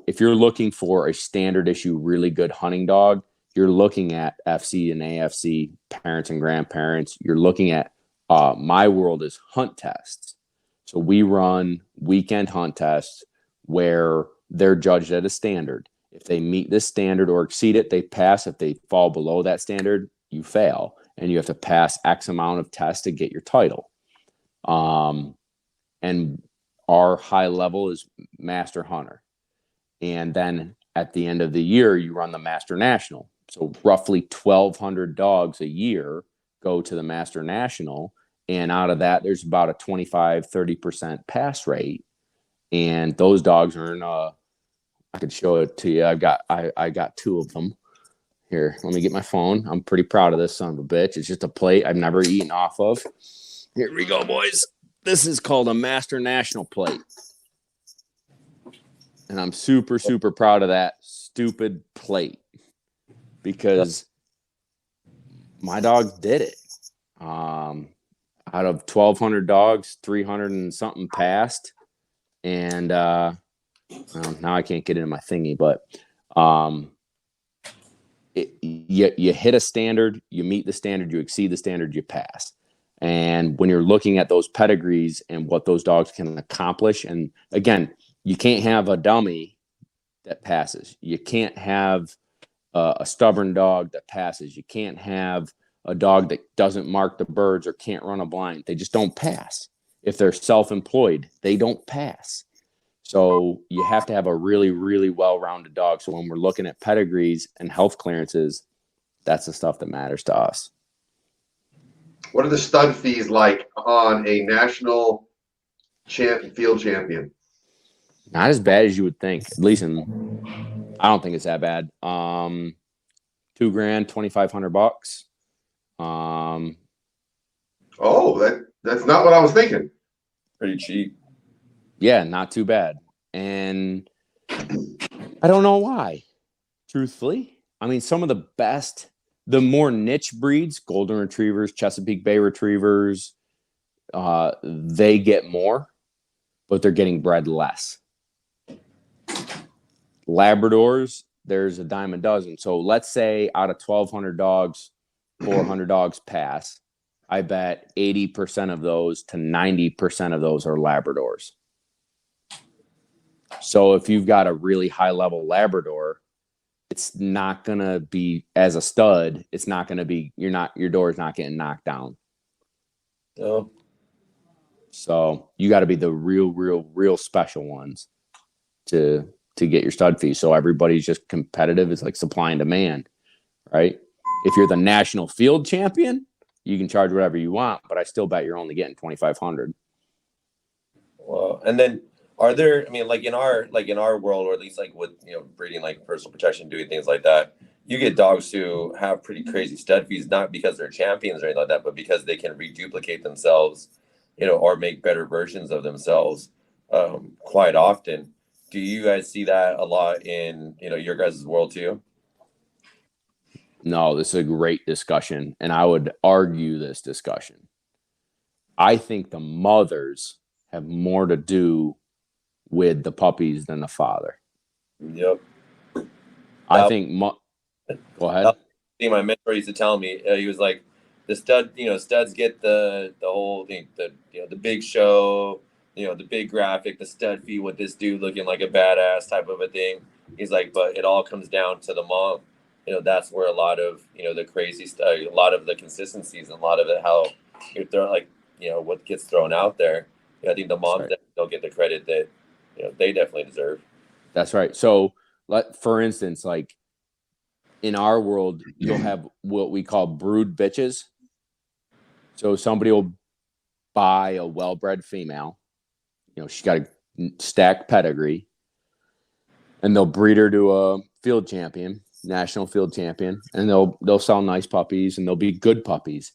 if you're looking for a standard issue, really good hunting dog, you're looking at FC and AFC parents and grandparents. You're looking at my world is hunt tests. So we run weekend hunt tests where they're judged at a standard. If they meet this standard or exceed it, they pass. If they fall below that standard, you fail. And you have to pass X amount of tests to get your title. And our high level is Master Hunter. And then at the end of the year, you run the Master National. So roughly 1,200 dogs a year go to the Master National. And out of that, there's about a 25-30% pass rate. And those dogs earn, I could show it to you. I got 2 of them. Here, let me get my phone. I'm pretty proud of this son of a bitch. It's just a plate I've never eaten off of. Here we go, boys. This is called a Master National plate. And I'm super, super proud of that stupid plate because my dog did it. Out of 1,200 dogs, 300 and something passed. And well, now I can't get into my thingy, but you hit a standard, you meet the standard, you exceed the standard, you pass. And when you're looking at those pedigrees and what those dogs can accomplish, and again, you can't have a dummy that passes. You can't have a stubborn dog that passes. You can't have a dog that doesn't mark the birds or can't run a blind. They just don't pass. If they're self-employed, they don't pass. So you have to have a really, really well-rounded dog. So when we're looking at pedigrees and health clearances, that's the stuff that matters to us. What are the stud fees like on a national field champion? Not as bad as you would think. At least I don't think it's that bad. $2,000, $2,500. That's not what I was thinking. Pretty cheap. Yeah, not too bad. And I don't know why, truthfully. I mean, some of the best, the more niche breeds, golden retrievers, Chesapeake Bay retrievers, they get more, but they're getting bred less. Labradors, there's a dime a dozen. So let's say out of 1,200 dogs, 400 dogs pass. I bet 80% of those to 90% of those are Labradors. So if you've got a really high level Labrador, it's not going to be, as a stud, it's not going to be, your door is not getting knocked down. No. So you got to be the real special ones to get your stud fee. So everybody's just competitive. It's like supply and demand, right? If you're the national field champion, you can charge whatever you want, but I still bet you're only getting $2,500. Well, and then are there, I mean, like in our world, or at least like with, breeding, like personal protection, doing things like that, you get dogs who have pretty crazy stud fees, not because they're champions or anything like that, but because they can reduplicate themselves, or make better versions of themselves quite often. Do you guys see that a lot in, your guys' world too? No, this is a great discussion, and I would argue this discussion. I think the mothers have more to do with the puppies than the father. Yep. I think go ahead. My mentor used to tell me, he was like, the studs get the whole thing, the big show, the big graphic, the stud fee with this dude looking like a badass type of a thing. He's like, but it all comes down to the mom. That's where a lot of, the crazy stuff, a lot of the consistencies and a lot of it, how you're throwing, like, what gets thrown out there. I think the moms don't get the credit that, they definitely deserve. That's right. So, for instance, like in our world, you'll have what we call brood bitches. So somebody will buy a well-bred female. She's got a stacked pedigree, and they'll breed her to a field champion, national field champion, and they'll sell nice puppies, and they'll be good puppies.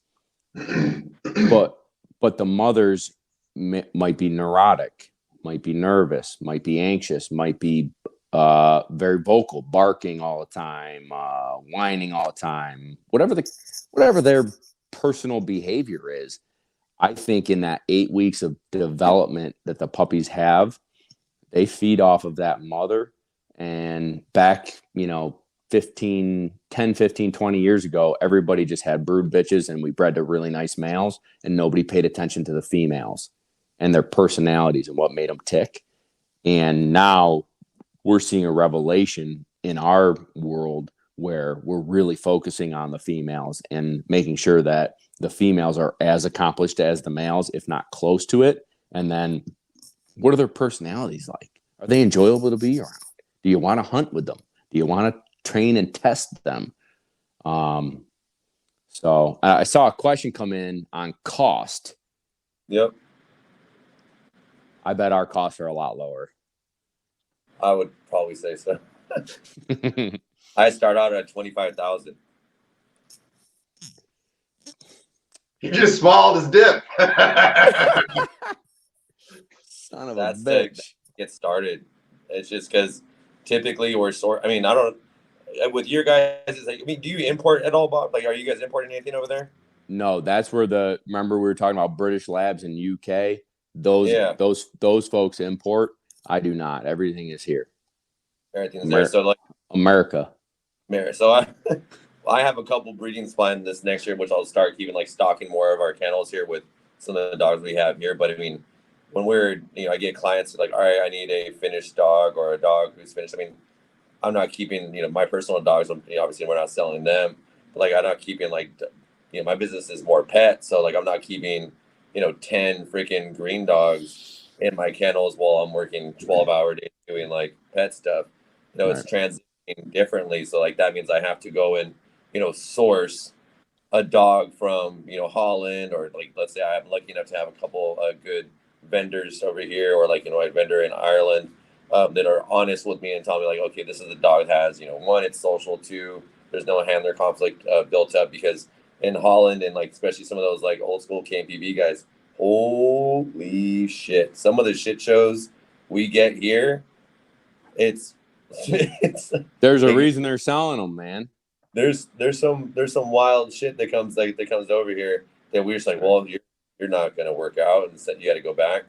But the mothers might be neurotic, might be nervous, might be anxious, might be very vocal, barking all the time, whining all the time, whatever their personal behavior is. I think in that 8 weeks of development that the puppies have, they feed off of that mother. And back, 10, 15, 20 years ago, everybody just had brood bitches and we bred to really nice males, and nobody paid attention to the females and their personalities and what made them tick. And now we're seeing a revelation in our world where we're really focusing on the females and making sure that the females are as accomplished as the males, if not close to it. And then what are their personalities like? Are they enjoyable to be around? Do you want to hunt with them? Do you want to train and test them? So I saw a question come in on cost. Yep. I bet our costs are a lot lower. I would probably say so. I start out at 25,000. He just swallowed his dip. Son of That's a to bitch. get started. It's just because typically we're I mean, I don't. With your guys, is like, I mean, do you import at all, Bob? Like, are you guys importing anything over there? No, that's where remember we were talking about British Labs in UK. Yeah. Those folks import. I do not. Everything is here. Everything's there. So like America. So I have a couple breedings planned this next year, which I'll start keeping like stocking more of our kennels here with some of the dogs we have here. But I mean, when I get clients like, all right, I need a finished dog or a dog who's finished. I mean, I'm not keeping, my personal dogs. Obviously, we're not selling them. But like, I'm not keeping like, my business is more pet. So like, I'm not keeping, 10 freaking green dogs in my kennels while I'm working 12-hour days doing like pet stuff. It's transitioning differently. So like, that means I have to go and, source a dog from, Holland, or like, let's say I'm lucky enough to have a couple good vendors over here, or like, a vendor in Ireland that are honest with me and tell me like, okay, this is the dog that has, one, it's social, two, there's no handler conflict built up, because in Holland and like, especially some of those like old school KMPV guys, holy shit, some of the shit shows we get here, it's there's a reason they're selling them, man. There's some wild shit that comes over here that we're just like, well, you're not gonna work out, and you got to go back.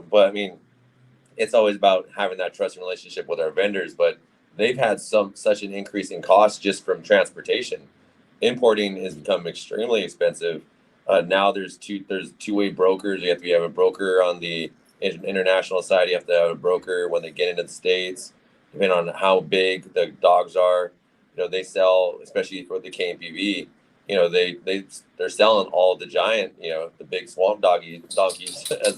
But I mean, it's always about having that trusting relationship with our vendors. But they've had such an increase in cost just from transportation. Importing has become extremely expensive. Now there's two-way brokers. You have to have a broker on the international side. You have to have a broker when they get into the States, depending on how big the dogs are. They sell, especially for the KMPV, they're selling all the giant, the big swamp donkeys, as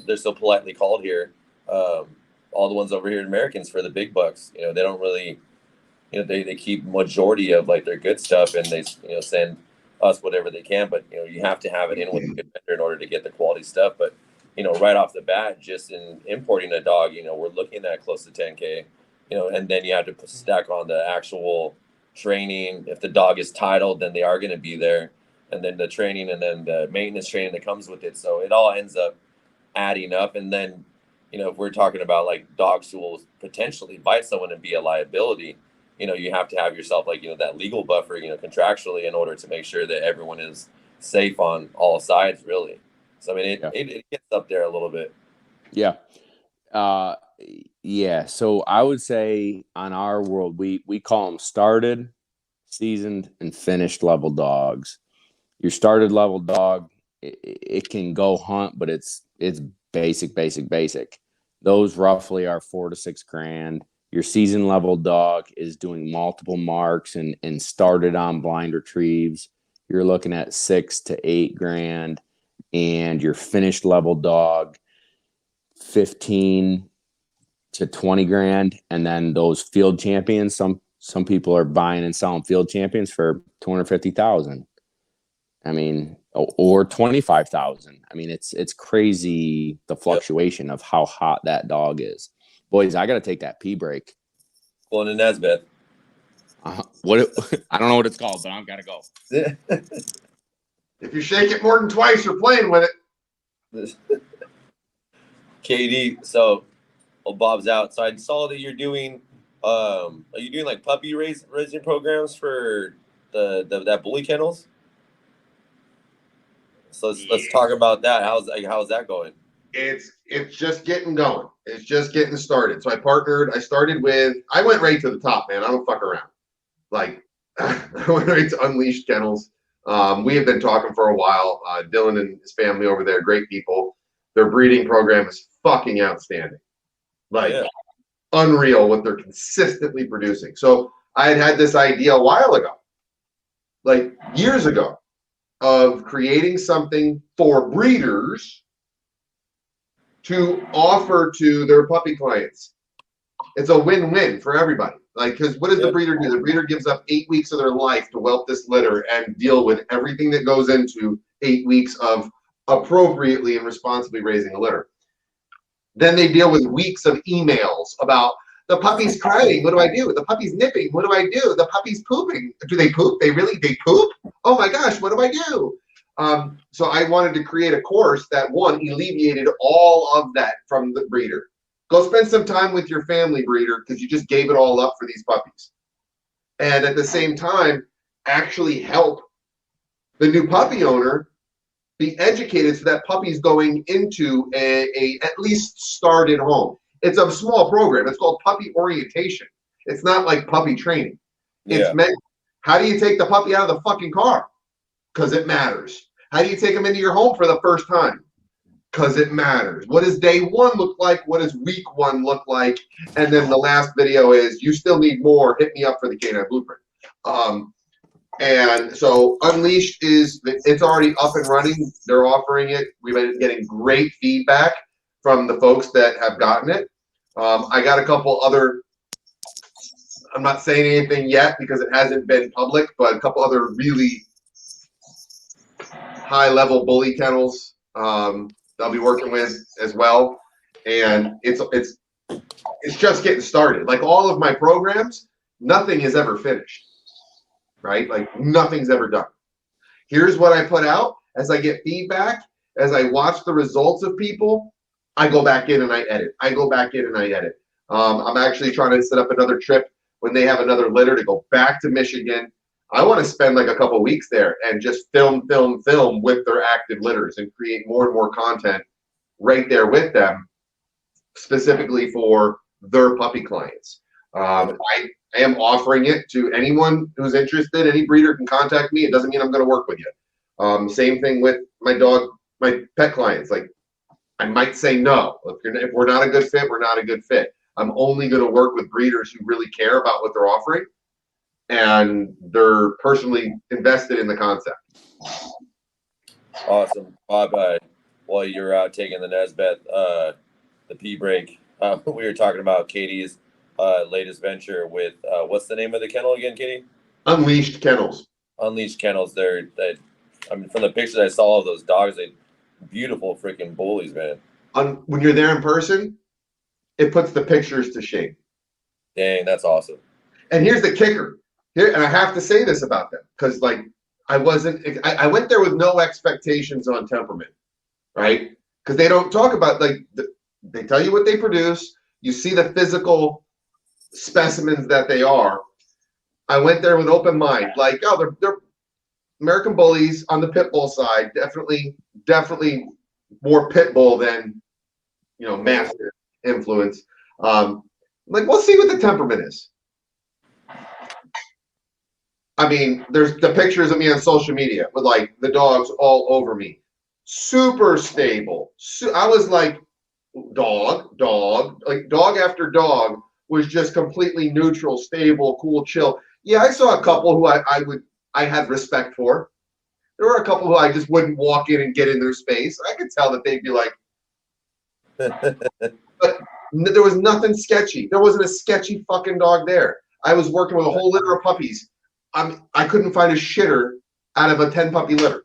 they're so politely called here. All the ones over here, Americans, for the big bucks. They don't really, they keep majority of like their good stuff, and they, send us whatever they can. But you have to have it in with a good vendor in order to get the quality stuff. But right off the bat, just in importing a dog, we're looking at close to 10K. And then you have to stack on the actual training. If the dog is titled, then they are going to be there. And then the training, and then the maintenance training that comes with it. So it all ends up adding up. And then, if we're talking about like dogs who will potentially bite someone and be a liability, you have to have yourself like, that legal buffer, contractually, in order to make sure that everyone is safe on all sides, really. So, I mean, it gets up there a little bit. Yeah. Yeah. So I would say on our world, we call them started, seasoned, and finished level dogs. Your started level dog, it can go hunt, but it's basic. Those roughly are $4,000 to $6,000. Your season level dog is doing multiple marks and started on blind retrieves. You're looking at $6,000 to $8,000, and your finished level dog, 15 to 20 grand. And then those field champions, some people are buying and selling field champions for 250,000. I mean, or 25,000. I mean, it's crazy, the fluctuation of how hot that dog is. Boys, I got to take that pee break. Going to Nesbeth. What? I don't know what it's called, but I've got to go. If you shake it more than twice, you're playing with it. KD, so Bob's out. So I saw that you're doing, are you doing like puppy raising programs for that bully kennels? So let's talk about that. How's that going? It's just getting going. It's just getting started. So I went right to the top, man. I don't fuck around. Like, I went right to Unleashed Kennels. We have been talking for a while. Dylan and his family over there, great people. Their breeding program is fucking outstanding. Like, unreal what they're consistently producing. So I had this idea a while ago, like years ago, of creating something for breeders to offer to their puppy clients. It's a win-win for everybody. Like, because what does the breeder do? The breeder gives up 8 weeks of their life to whelp this litter and deal with everything that goes into 8 weeks of appropriately and responsibly raising a litter. Then they deal with weeks of emails about the puppy's crying. What do I do? The puppy's nipping. What do I do? The puppy's pooping. Do they poop? They poop? Oh my gosh, what do I do? So I wanted to create a course that, one, alleviated all of that from the breeder. Go spend some time with your family, breeder, because you just gave it all up for these puppies. And at the same time, actually help the new puppy owner be educated so that puppy's going into a at least started home. It's a small program. It's called puppy orientation. It's not like puppy training. It's meant, how do you take the puppy out of the fucking car? Because it matters. How do you take them into your home for the first time? Because it matters. What does day one look like? What does week one look like? And then the last video is, you still need more, hit me up for the Canine Blueprint. And so Unleashed it's already up and running. They're offering it. We've been getting great feedback from the folks that have gotten it. I got a couple other, I'm not saying anything yet because it hasn't been public, but a couple other really high level bully kennels I'll be working with as well. And it's just getting started. Like all of my programs, nothing is ever finished, right? Like nothing's ever done. Here's what I put out. As I get feedback, as I watch the results of people, I go back in and I edit. I go back in and I edit. I'm actually trying to set up another trip when they have another litter to go back to Michigan. I want to spend like a couple weeks there and just film with their active litters and create more and more content right there with them, specifically for their puppy clients. I am offering it to anyone who's interested. Any breeder can contact me. It doesn't mean I'm going to work with you. Same thing with my pet clients. Like, I might say no. If we're not a good fit, we're not a good fit. I'm only going to work with breeders who really care about what they're offering and they're personally invested in the concept. Awesome. Bob, while you're out taking the Nesbeth, the pee break, we were talking about Katie's latest venture with, what's the name of the kennel again, Katie? Unleashed Kennels. Unleashed Kennels. I mean, from the pictures I saw of those dogs, they beautiful freaking bullies, man. When you're there in person, it puts the pictures to shame. Dang, that's awesome. And here's the kicker. And I have to say this about them because, like, I went there with no expectations on temperament, right? Because they don't talk about, like, they tell you what they produce. You see the physical specimens that they are. I went there with open mind, like, oh, they're American bullies on the pit bull side, definitely more pit bull than, mastiff influence. Like, we'll see what the temperament is. I mean, there's the pictures of me on social media with like the dogs all over me, super stable. I was like, dog after dog was just completely neutral, stable, cool, chill. Yeah, I saw a couple who I had respect for. There were a couple who I just wouldn't walk in and get in their space. I could tell that they'd be like, but there was nothing sketchy. There wasn't a sketchy fucking dog there. I was working with a whole litter of puppies. I couldn't find a shitter out of a 10 puppy litter.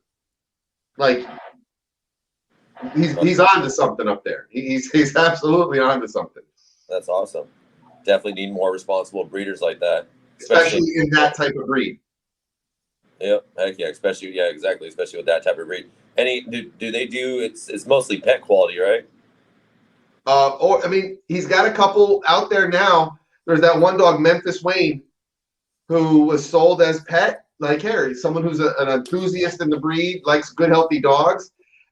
Like, he's on to something up there. He's absolutely on to something. That's awesome. Definitely need more responsible breeders like that. Especially in that type of breed. Yep, heck yeah, exactly, especially with that type of breed. Do they do, it's mostly pet quality, right? I mean, he's got a couple out there now. There's that one dog, Memphis Wayne, who was sold as pet, like Harry, someone who's an enthusiast in the breed, likes good, healthy dogs.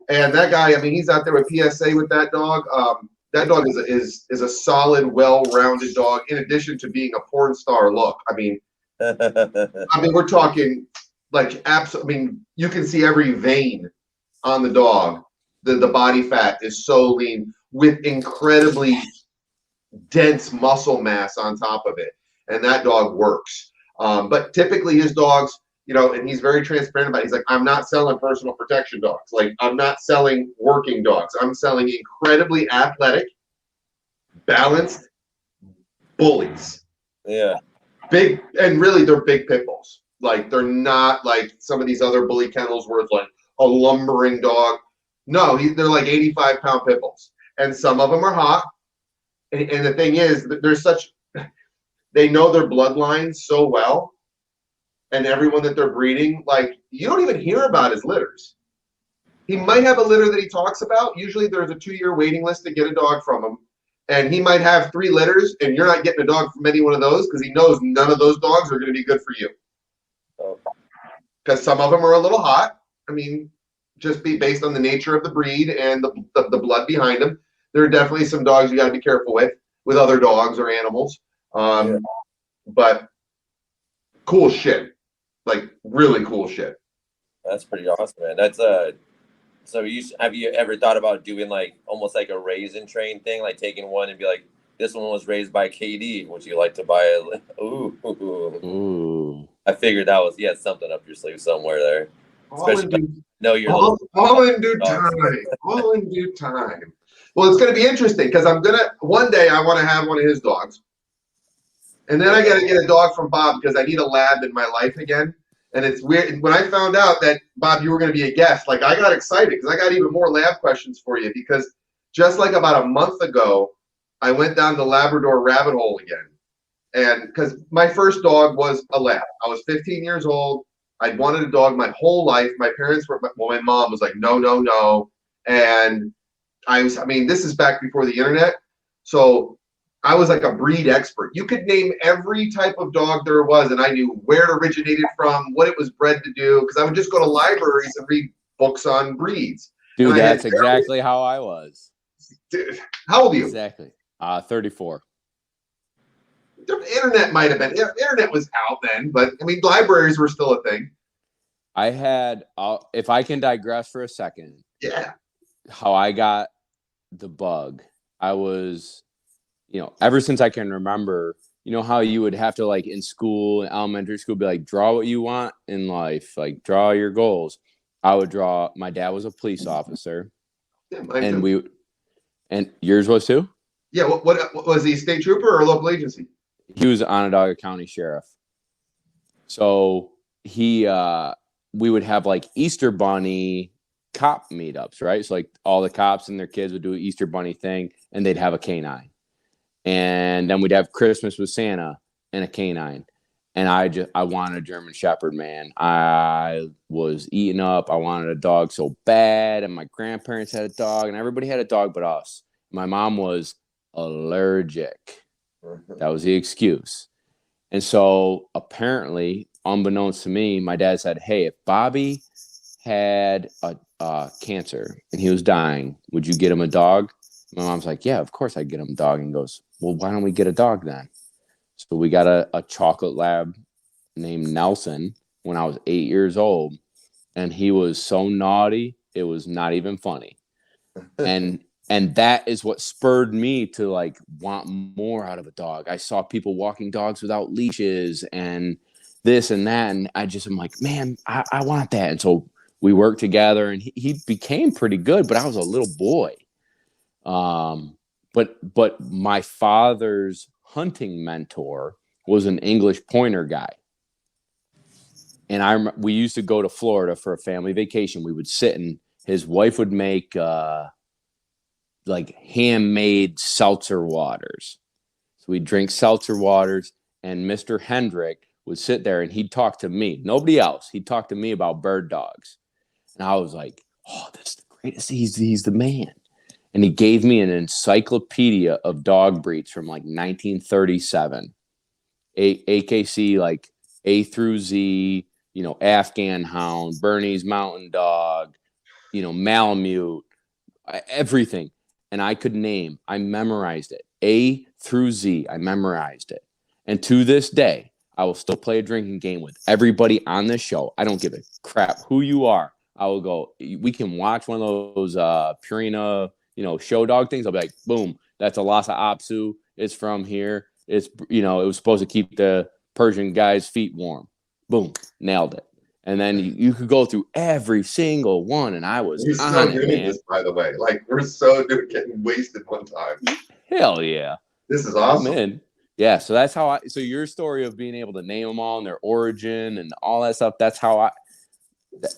And that guy, I mean, he's out there with PSA with that dog. That dog is a solid, well-rounded dog, in addition to being a porn star look. I mean, we're talking like absolutely. I mean, you can see every vein on the dog. The body fat is so lean with incredibly dense muscle mass on top of it, and that dog works. But typically his dogs, and he's very transparent about it. He's like, I'm not selling personal protection dogs. Like, I'm not selling working dogs. I'm selling incredibly athletic, balanced, bullies. Yeah. Big, and really they're big pit bulls. Like they're not like some of these other bully kennels where it's like a lumbering dog. No, they're like 85-pound pit bulls. And some of them are hot. And the thing is, they know their bloodline so well. And everyone that they're breeding, like, you don't even hear about his litters. He might have a litter that he talks about. Usually there's a 2-year waiting list to get a dog from him. And he might have 3 litters, and you're not getting a dog from any one of those because he knows none of those dogs are going to be good for you. Because some of them are a little hot. I mean, just be based on the nature of the breed and the blood behind them. There are definitely some dogs you got to be careful with other dogs or animals. But cool shit. Like, really cool shit. That's pretty awesome, man. That's so have you ever thought about doing like almost like a raise and train thing, like taking one and be like, this one was raised by KD. Would you like to buy a ooh? I figured that was something up your sleeve somewhere there. Especially all in due time. All in due time. Well, it's going to be interesting because one day I want to have one of his dogs. And then I got to get a dog from Bob because I need a lab in my life again. And it's weird. When I found out that, Bob, you were going to be a guest, like, I got excited because I got even more lab questions for you. Because just like about a month ago, I went down the Labrador rabbit hole again. And because my first dog was a lab. I was 15 years old. I'd wanted a dog my whole life. My mom was like, no. And this is back before the internet. So I was like a breed expert. You could name every type of dog there was, and I knew where it originated from, what it was bred to do, because I would just go to libraries and read books on breeds. Dude, that's exactly how I was. Dude, how old are you? Exactly. 34. The internet might have been. Internet was out then, but I mean, libraries were still a thing. I had, if I can digress for a second. Yeah. How I got the bug. I was, ever since I can remember, how you would have to, like, in school, in elementary school, be like, draw what you want in life, like, draw your goals. I would draw. My dad was a police officer. Yeah, and yours was too? Yeah. What was he, state trooper or a local agency? He was Onondaga County Sheriff. So we would have like Easter Bunny cop meetups, right? So like all the cops and their kids would do an Easter Bunny thing, and they'd have a canine. And then we'd have Christmas with Santa and a canine. And I wanted a German Shepherd, man. I was eating up. I wanted a dog so bad, and my grandparents had a dog, and everybody had a dog but us. My mom was allergic. That was the excuse. And so apparently, unbeknownst to me, my dad said, hey, if Bobby had a cancer and he was dying, would you get him a dog? My mom's like, yeah, of course I'd get him a dog. And goes, well, why don't we get a dog then? So we got a chocolate lab named Nelson when I was 8 years old. And he was so naughty, it was not even funny. And that is what spurred me to like want more out of a dog. I saw people walking dogs without leashes and this and that. And I'm like, man, I want that. And so we worked together, and he became pretty good, but I was a little boy. But my father's hunting mentor was an English pointer guy. And we used to go to Florida for a family vacation. We would sit, and his wife would make, like handmade seltzer waters. So we'd drink seltzer waters, and Mr. Hendrick would sit there and he'd talk to me. Nobody else. He'd talk to me about bird dogs. And I was like, oh, this is the greatest. He's the man. And he gave me an encyclopedia of dog breeds from like 1937. AKC, like A through Z, Afghan Hound, Bernese Mountain Dog, Malamute, everything. And I memorized it. A through Z, I memorized it. And to this day, I will still play a drinking game with everybody on this show. I don't give a crap who you are. I will go, we can watch one of those Purina, show dog things. I'll be like, boom, that's a Lhasa Apso. It's from here. It's, it was supposed to keep the Persian guy's feet warm. Boom, nailed it. And then you could go through every single one, and I was on it, man. This, by the way, like we're so good at getting wasted one time. Hell yeah, this is awesome. Man. Yeah, so that's how so your story of being able to name them all and their origin and all that stuff, that's how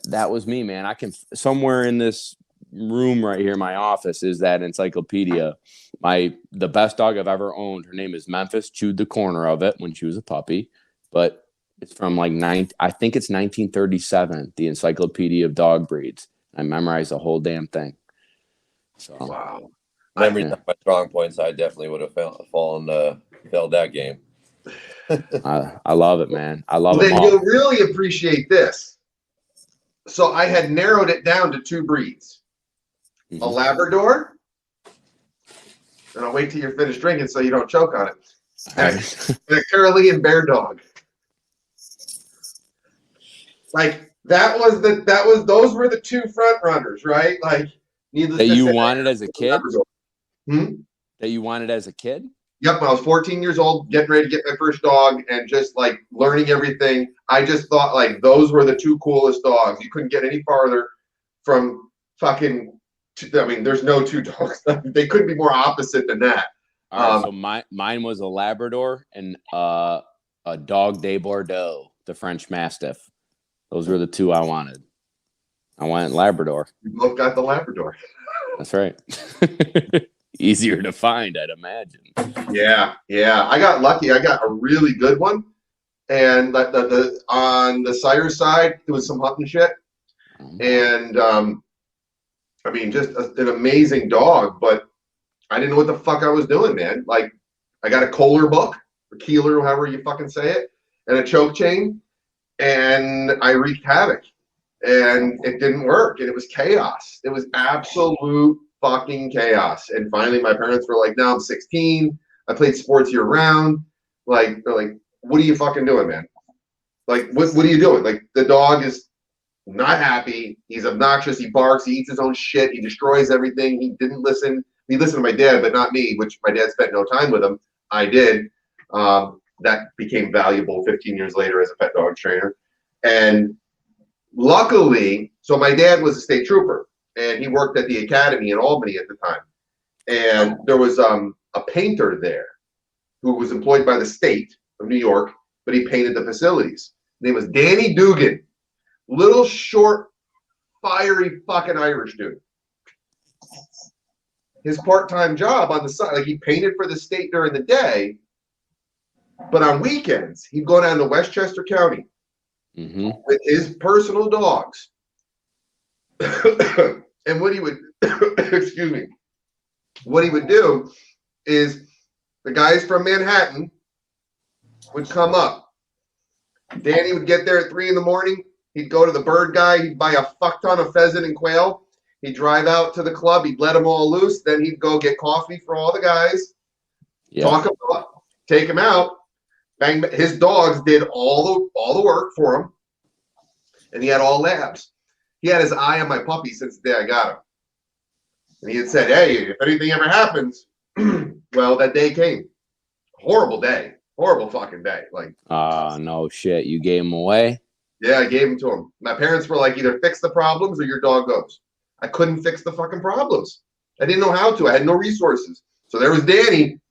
that was me, man. I can somewhere in this room right here in my office is that encyclopedia. The best dog I've ever owned, her name is Memphis, chewed the corner of it when she was a puppy, but it's from like I think it's 1937, the Encyclopedia of Dog Breeds. I memorized the whole damn thing. So Wow. Memory's not my strong point, so I definitely would have failed that game. I love it, man. I love Well, it then all. you'll really appreciate this. So I had narrowed it down to 2 breeds. A Labrador, and I'll wait till you're finished drinking so you don't choke on it. And a Caroline Bear dog. Like those were the 2 front runners, right? Like needless That to you say, wanted as a kid? Hmm? That you wanted as a kid? Yep, when I was 14 years old, getting ready to get my first dog and just like learning everything, I just thought like those were the 2 coolest dogs. You couldn't get any farther from fucking. I mean, there's no 2 dogs. They couldn't be more opposite than that. All right, so mine was a Labrador and a Dog de Bordeaux, the French Mastiff. Those were the 2 I wanted. I wanted Labrador. We both got the Labrador. That's right. Easier to find, I'd imagine. Yeah. I got lucky. I got a really good one, and on the sire side, there was some hunting shit, and I mean, just an amazing dog. But I didn't know what the fuck I was doing, man. Like, I got a Kohler book or Keeler, however you fucking say it, and a choke chain, and I wreaked havoc, and it didn't work, and it was chaos. It was absolute fucking chaos. And finally, my parents were like, "Now I'm 16. I played sports year round. Like, they're like, what are you fucking doing, man? Like, what are you doing? Like, the dog is not happy. He's obnoxious. He barks. He eats his own shit. He destroys everything. He didn't listen. He listened to my dad, but not me, which my dad spent no time with him. I did. That became valuable 15 years later as a pet dog trainer. And luckily, so my dad was a state trooper, and he worked at the academy in Albany at the time. And there was a painter there who was employed by the state of New York, but he painted the facilities. His name was Danny Dugan. Little short, fiery fucking Irish dude. His part-time job on the side, like he painted for the state during the day, but on weekends, he'd go down to Westchester County with his personal dogs. And what he would, excuse me, what he would do is the guys from Manhattan would come up. Danny would get there at 3 a.m. He'd go to the bird guy. He'd buy a fuck ton of pheasant and quail. He'd drive out to the club. He'd let them all loose. Then he'd go get coffee for all the guys. Yeah. Talk them up, take them out. Bang. His dogs did all the work for him, and he had all labs. He had his eye on my puppy since the day I got him. And he had said, "Hey, if anything ever happens," well, that day came. Horrible day. Horrible fucking day. Like, no shit. You gave him away? Yeah, I gave him to him. My parents were like, either fix the problems or your dog goes. I couldn't fix the fucking problems. I didn't know how to. I had no resources. So there was Danny.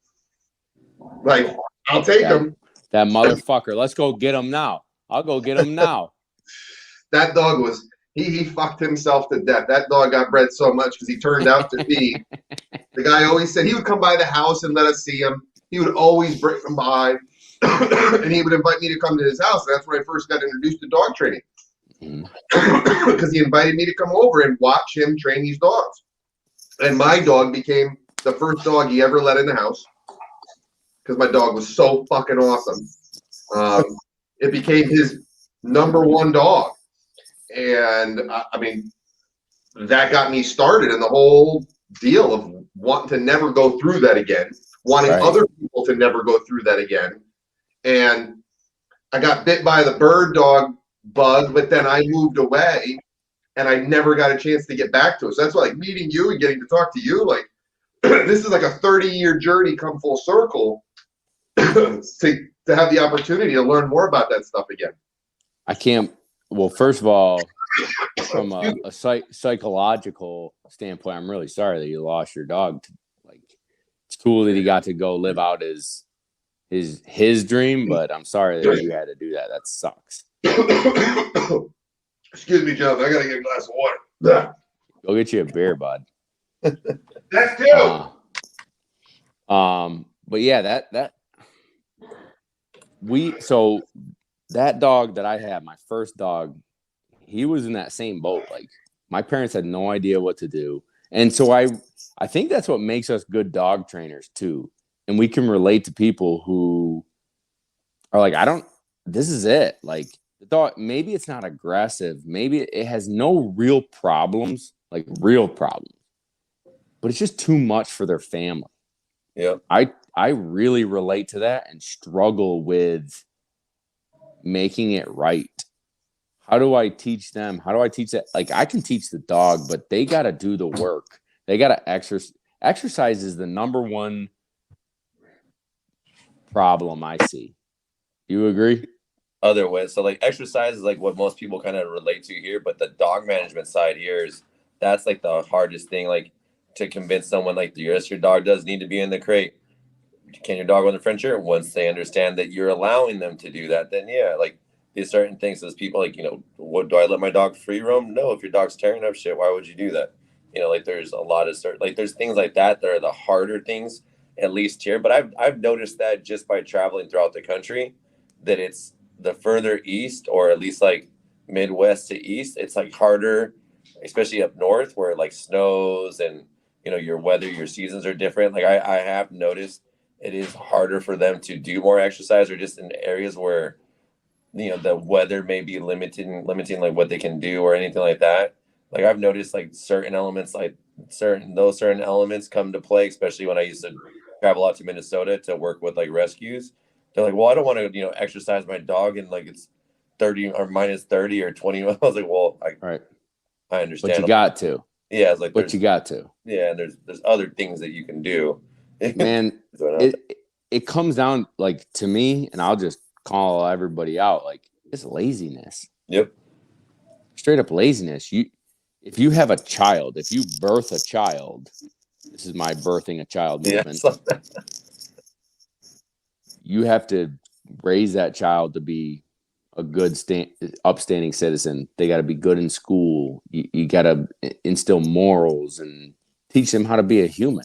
Like, I'll take him. That motherfucker. Let's go get him now. I'll go get him now. That dog was, he fucked himself to death. That dog got bred so much because he turned out to be, the guy always said he would come by the house and let us see him. He would always bring him by. And he would invite me to come to his house. That's where I first got introduced to dog training. Because he invited me to come over and watch him train these dogs. And my dog became the first dog he ever let in the house. Because my dog was so fucking awesome. It became his #1 dog. And I mean, that got me started in the whole deal of wanting to never go through that again. Wanting other people to never go through that again. And I got bit by the bird dog bug, but then I moved away and I never got a chance to get back to it. So that's why, like, meeting you and getting to talk to you, like, this is like a 30-year journey come full circle to have the opportunity to learn more about that stuff again. I can't. Well, first of all, from a psychological standpoint, I'm really sorry that you lost your dog. Like, it's cool that he got to go live out his his dream, but I'm sorry that you had to do that. That sucks. Excuse me, Jonathan. I gotta get a glass of water. Go get you a beer, bud. That's too. But yeah, that dog that I had, my first dog, he was in that same boat. Like my parents had no idea what to do. And so I think that's what makes us good dog trainers too. And we can relate to people who are like, this is it. Like the dog, maybe it's not aggressive. Maybe it has no real problems, like real problems, but it's just too much for their family. Yeah. I really relate to that and struggle with making it right. How do I teach them? How do I teach that? Like I can teach the dog, but they got to do the work. They got to exercise. Exercise is the number one problem I see. You agree? Other ways. So like exercise is like what most people kind of relate to here, but the dog management side here that's like the hardest thing. Like to convince someone like yes, your dog does need to be in the crate. Can your dog run the French? Once they understand that you're allowing them to do that, then yeah, like there's certain things as people like, what do I let my dog free roam? No, if your dog's tearing up shit, why would you do that? Like there's a lot of there's things like that are the harder things, at least here. But I've noticed that just by traveling throughout the country, that it's the further east, or at least like Midwest to east, it's like harder, especially up north where it like snows and your weather, your seasons are different. Like I have noticed it is harder for them to do more exercise, or just in areas where the weather may be limiting like what they can do or anything like that. Like I've noticed like certain elements, like certain elements come to play, especially when I used to travel out to Minnesota to work with like rescues. They're like, well, I don't want to exercise my dog and like it's 30 or minus 30 or 20. I was like, well, I understand, but you got to. Yeah, it's like, but you got to. Yeah, and there's other things that you can do. Man, it comes down, like, to me, and I'll just call everybody out, like, it's laziness. Yep. Straight up laziness. If you have a child, if you birth a child, this is my birthing a child movement. You have to raise that child to be a good upstanding citizen. They got to be good in school. You got to instill morals and teach them how to be a human.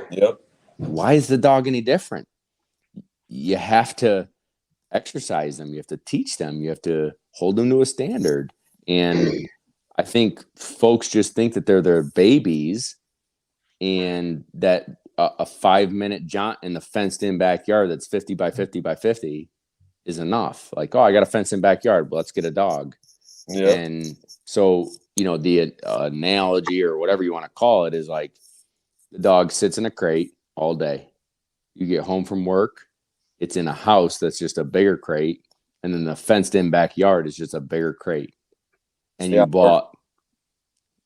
Yep. Why is the dog any different? You have to exercise them. You have to teach them. You have to hold them to a standard. And I think folks just think that they're their babies, and that a 5-minute jaunt in the fenced in backyard that's 50 by 50 by 50 is enough. Like, oh, I got a fenced in backyard. Well, let's get a dog. Yep. And so, the analogy or whatever you want to call it is like the dog sits in a crate all day. You get home from work, it's in a house that's just a bigger crate. And then the fenced in backyard is just a bigger crate. And you bought,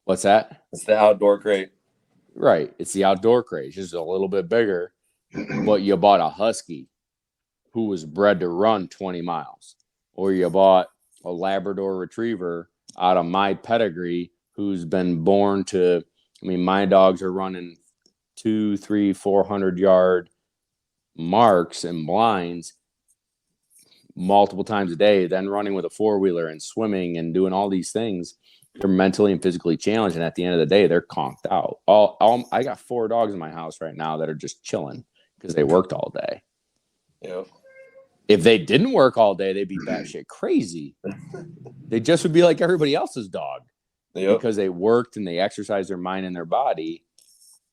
what's that? It's the outdoor crate. Right. It's the outdoor crate. It's just a little bit bigger. But you bought a husky who was bred to run 20 miles. Or you bought a Labrador retriever out of my pedigree who's been born to, my dogs are running 200, 300, 400 yard marks and blinds multiple times a day, then running with a 4-wheeler and swimming and doing all these things. They're mentally and physically challenged, and at the end of the day, they're conked out. I got 4 dogs in my house right now that are just chilling because they worked all day. Yeah. If they didn't work all day, they'd be batshit crazy. They just would be like everybody else's dog. Yep. Because they worked and they exercised their mind and their body.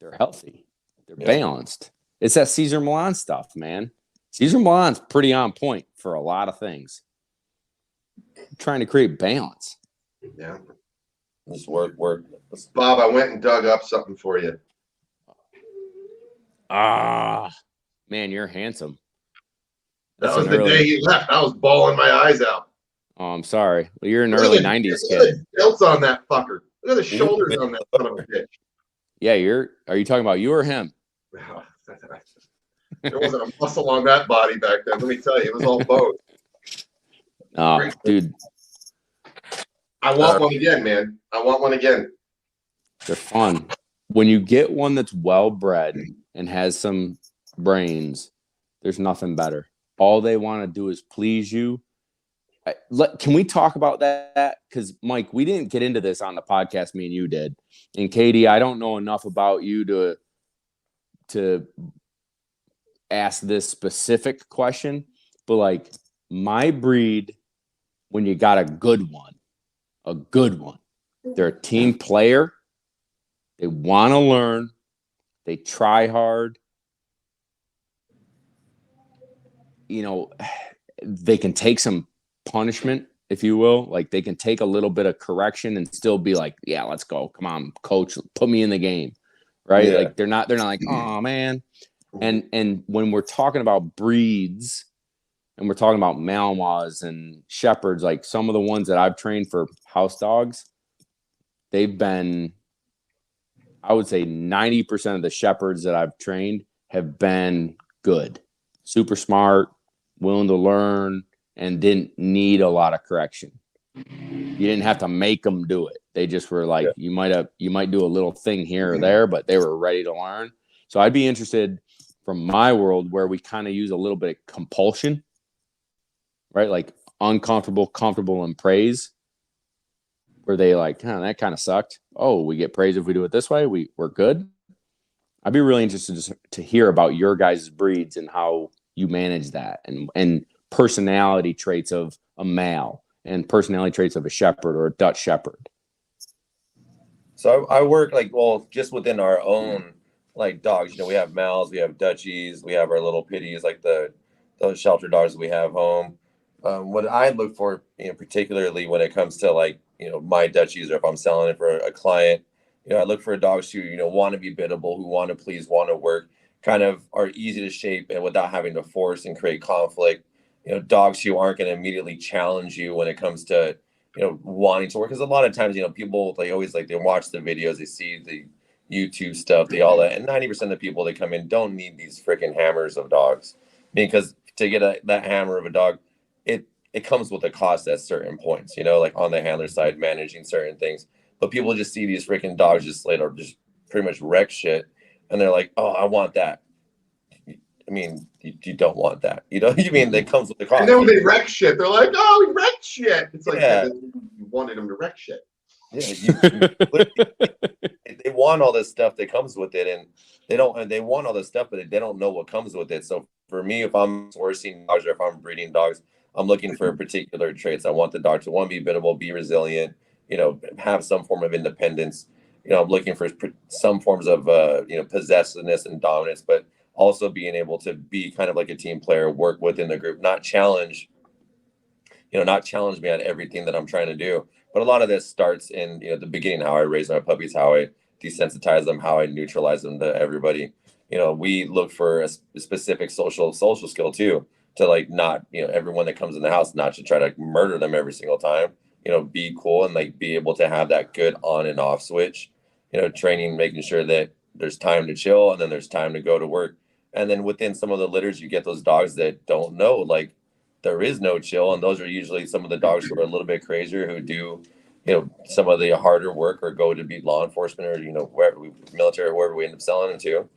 They're healthy. They're balanced. It's that Cesar Millan stuff, man. Cesar Millan's pretty on point for a lot of things. Trying to create balance. Yeah. This work. Bob, I went and dug up something for you. Ah, man, you're handsome. That was the day he left. I was bawling my eyes out. Oh, I'm sorry. Well, you're an early 90s kid. Look at the delts on that fucker. Look at the shoulders on that son of a bitch. Yeah, are you talking about you or him? There wasn't a muscle on that body back then. Let me tell you, it was all both. Oh, dude. I want one again, man. I want one again. They're fun. When you get one that's well bred and has some brains, there's nothing better. all they want to do is please you. Can we talk about that? Because Mike, we didn't get into this on the podcast. Me and you did, and Katie, I don't know enough about you to ask this specific question, but like my breed, when you got a good one, they're a team player. They want to learn. They try hard. You know, they can take some punishment, if you will. Like they can take a little bit of correction and still be like, yeah, let's go. Come on, coach, put me in the game. Right. Yeah. Like they're not like, oh man. And when we're talking about breeds and we're talking about Malinois and Shepherds, like some of the ones that I've trained for house dogs, they've been, I would say 90% of the Shepherds that I've trained have been good, super smart, willing to learn, and didn't need a lot of correction. You didn't have to make them do it. They just were like, you might do a little thing here or there, but they were ready to learn. So I'd be interested from my world where we kind of use a little bit of compulsion, right? Like uncomfortable, comfortable, and praise. Where they like, that kind of sucked. Oh, we get praise if we do it this way. We're good. I'd be really interested to hear about your guys' breeds and how you manage that, and personality traits of a male and personality traits of a shepherd or a Dutch shepherd. So I work just within our own like dogs. You know, we have Mals, we have Dutchies, we have our little pitties, like those shelter dogs we have home. What I look for, particularly when it comes to like, my Dutchies, or if I'm selling it for a client, I look for dogs who, want to be biddable, who want to please, want to work, kind of are easy to shape and without having to force and create conflict. Dogs who aren't going to immediately challenge you when it comes to, wanting to work. Because a lot of times, people, they always they watch the videos, they see the YouTube stuff, they all that. And 90% of the people that come in don't need these freaking hammers of dogs. Because to get that hammer of a dog, it comes with a cost at certain points, like on the handler side, managing certain things. But people just see these freaking dogs just pretty much wreck shit. And they're like, oh, I want that. I mean, you don't want that. You mean that comes with the cost. And then when they wreck shit, they're like, oh, he wrecked shit. It's like, you wanted him to wreck shit. Yeah, they want all this stuff that comes with it, and they want all this stuff, but they don't know what comes with it. So for me, if I'm sourcing dogs or if I'm breeding dogs, I'm looking for particular traits. I want the dog to, one, be biddable, be resilient, have some form of independence. I'm looking for some forms of possessiveness and dominance, but also being able to be kind of like a team player, work within the group, not challenge me on everything that I'm trying to do. But a lot of this starts in, the beginning, how I raise my puppies, how I desensitize them, how I neutralize them to everybody. We look for a specific social skill too, to not, everyone that comes in the house, not to try to murder them every single time, be cool and be able to have that good on and off switch, training, making sure that there's time to chill and then there's time to go to work. And then within some of the litters, you get those dogs that don't know, there is no chill. And those are usually some of the dogs who are a little bit crazier, who do, some of the harder work or go to be law enforcement or, wherever military, wherever we end up selling them to.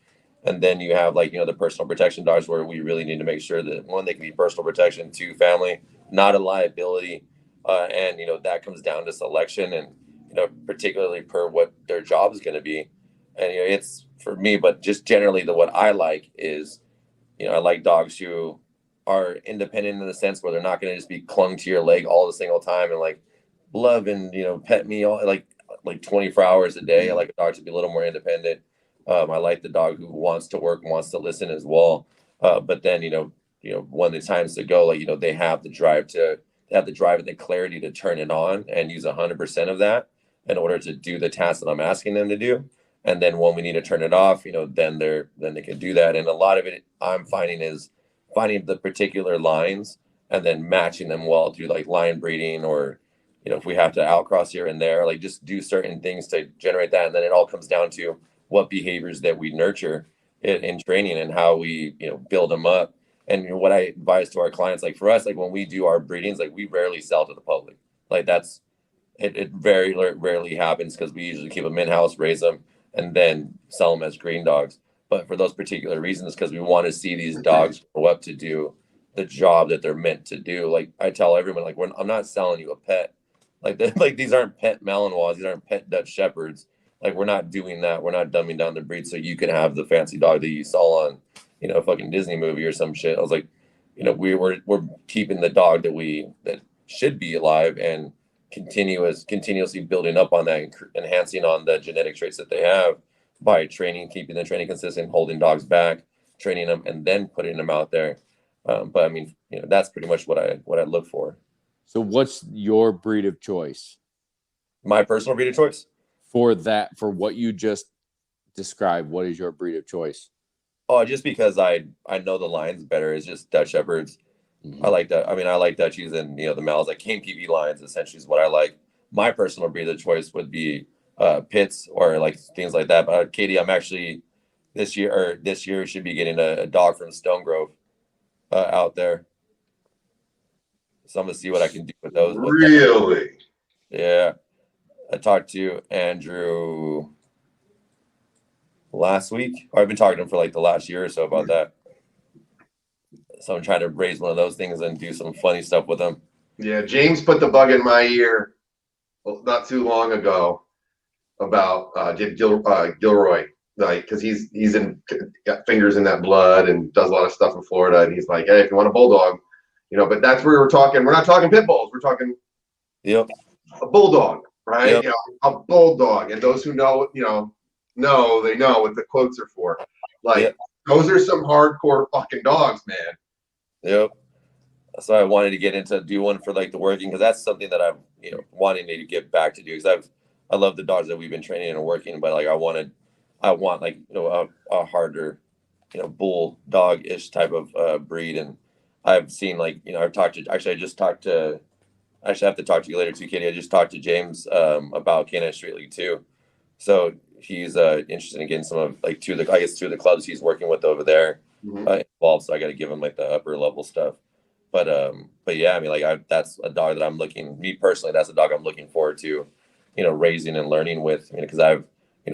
And then you have the personal protection dogs where we really need to make sure that, one, they can be personal protection, two, family, not a liability. And, that comes down to selection and, particularly per what their job is going to be. And, it's for me, but just generally what I like is, I like dogs who are independent in the sense where they're not going to just be clung to your leg all the single time and love and, pet me all like 24 hours a day. I like a dog to be a little more independent. I like the dog who wants to work, wants to listen as well. But then, when the time's to go, they have the drive and the clarity to turn it on and use 100% of that in order to do the task that I'm asking them to do. And then when we need to turn it off, then they can do that. And a lot of it I'm finding is finding the particular lines and then matching them well through line breeding, or, if we have to outcross here and there, just do certain things to generate that. And then it all comes down to what behaviors that we nurture in training and how we, build them up. And what I advise to our clients, for us, when we do our breedings, we rarely sell to the public. It very rarely happens because we usually keep them in-house, raise them, and then sell them as green dogs. But for those particular reasons, because we want to see these dogs grow up to do the job that they're meant to do. Like I tell everyone, like I'm not selling you a pet. Like like these aren't pet Malinois, these aren't pet Dutch Shepherds. Like we're not doing that. We're not dumbing down the breed so you can have the fancy dog that you saw on, a fucking Disney movie or some shit. I was like, we're keeping the dog that should be alive and continuously building up on that and enhancing on the genetic traits that they have by training, keeping the training consistent, holding dogs back, training them, and then putting them out there. But I mean, that's pretty much what I look for. So what's your breed of choice? My personal breed of choice? For what you just described, what is your breed of choice? Oh, just because I know the lines better. It's just Dutch Shepherds. I like that. I mean, I like Dutchies and the males. Like KPV lines essentially is what I like. My personal breed of choice would be pits or like things like that. But Katie, I'm actually this year should be getting a dog from Stone Grove out there. So I'm gonna see what I can do with those. Really? Yeah. I talked to Andrew last week. I've been talking to him for like the last year or so about that. So I'm trying to raise one of those things and do some funny stuff with them. Yeah, James put the bug in my ear not too long ago about Gilroy, like because he's got fingers in that blood and does a lot of stuff in Florida, and he's like, hey, if you want a bulldog, but that's where we're talking. We're not talking pit bulls. We're talking a bulldog, right? Yep. A bulldog, and those who know, they know what the quotes are for. Like those are some hardcore fucking dogs, man. Yep. So I wanted to get into do one for like the working because that's something that I'm wanting to get back to do because I love the dogs that we've been training and working, but like I want like a harder bull dog ish type of breed, and I've seen like I've talked to actually I have to talk to you later too, Katie. I just talked to James about Canine Street League too, so he's interested in getting some of like two of the clubs he's working with over there involved. So I got to give him like the upper level stuff. But yeah, I mean, like that's a dog that me personally, that's a dog I'm looking forward to, raising and learning with. I mean, because I've,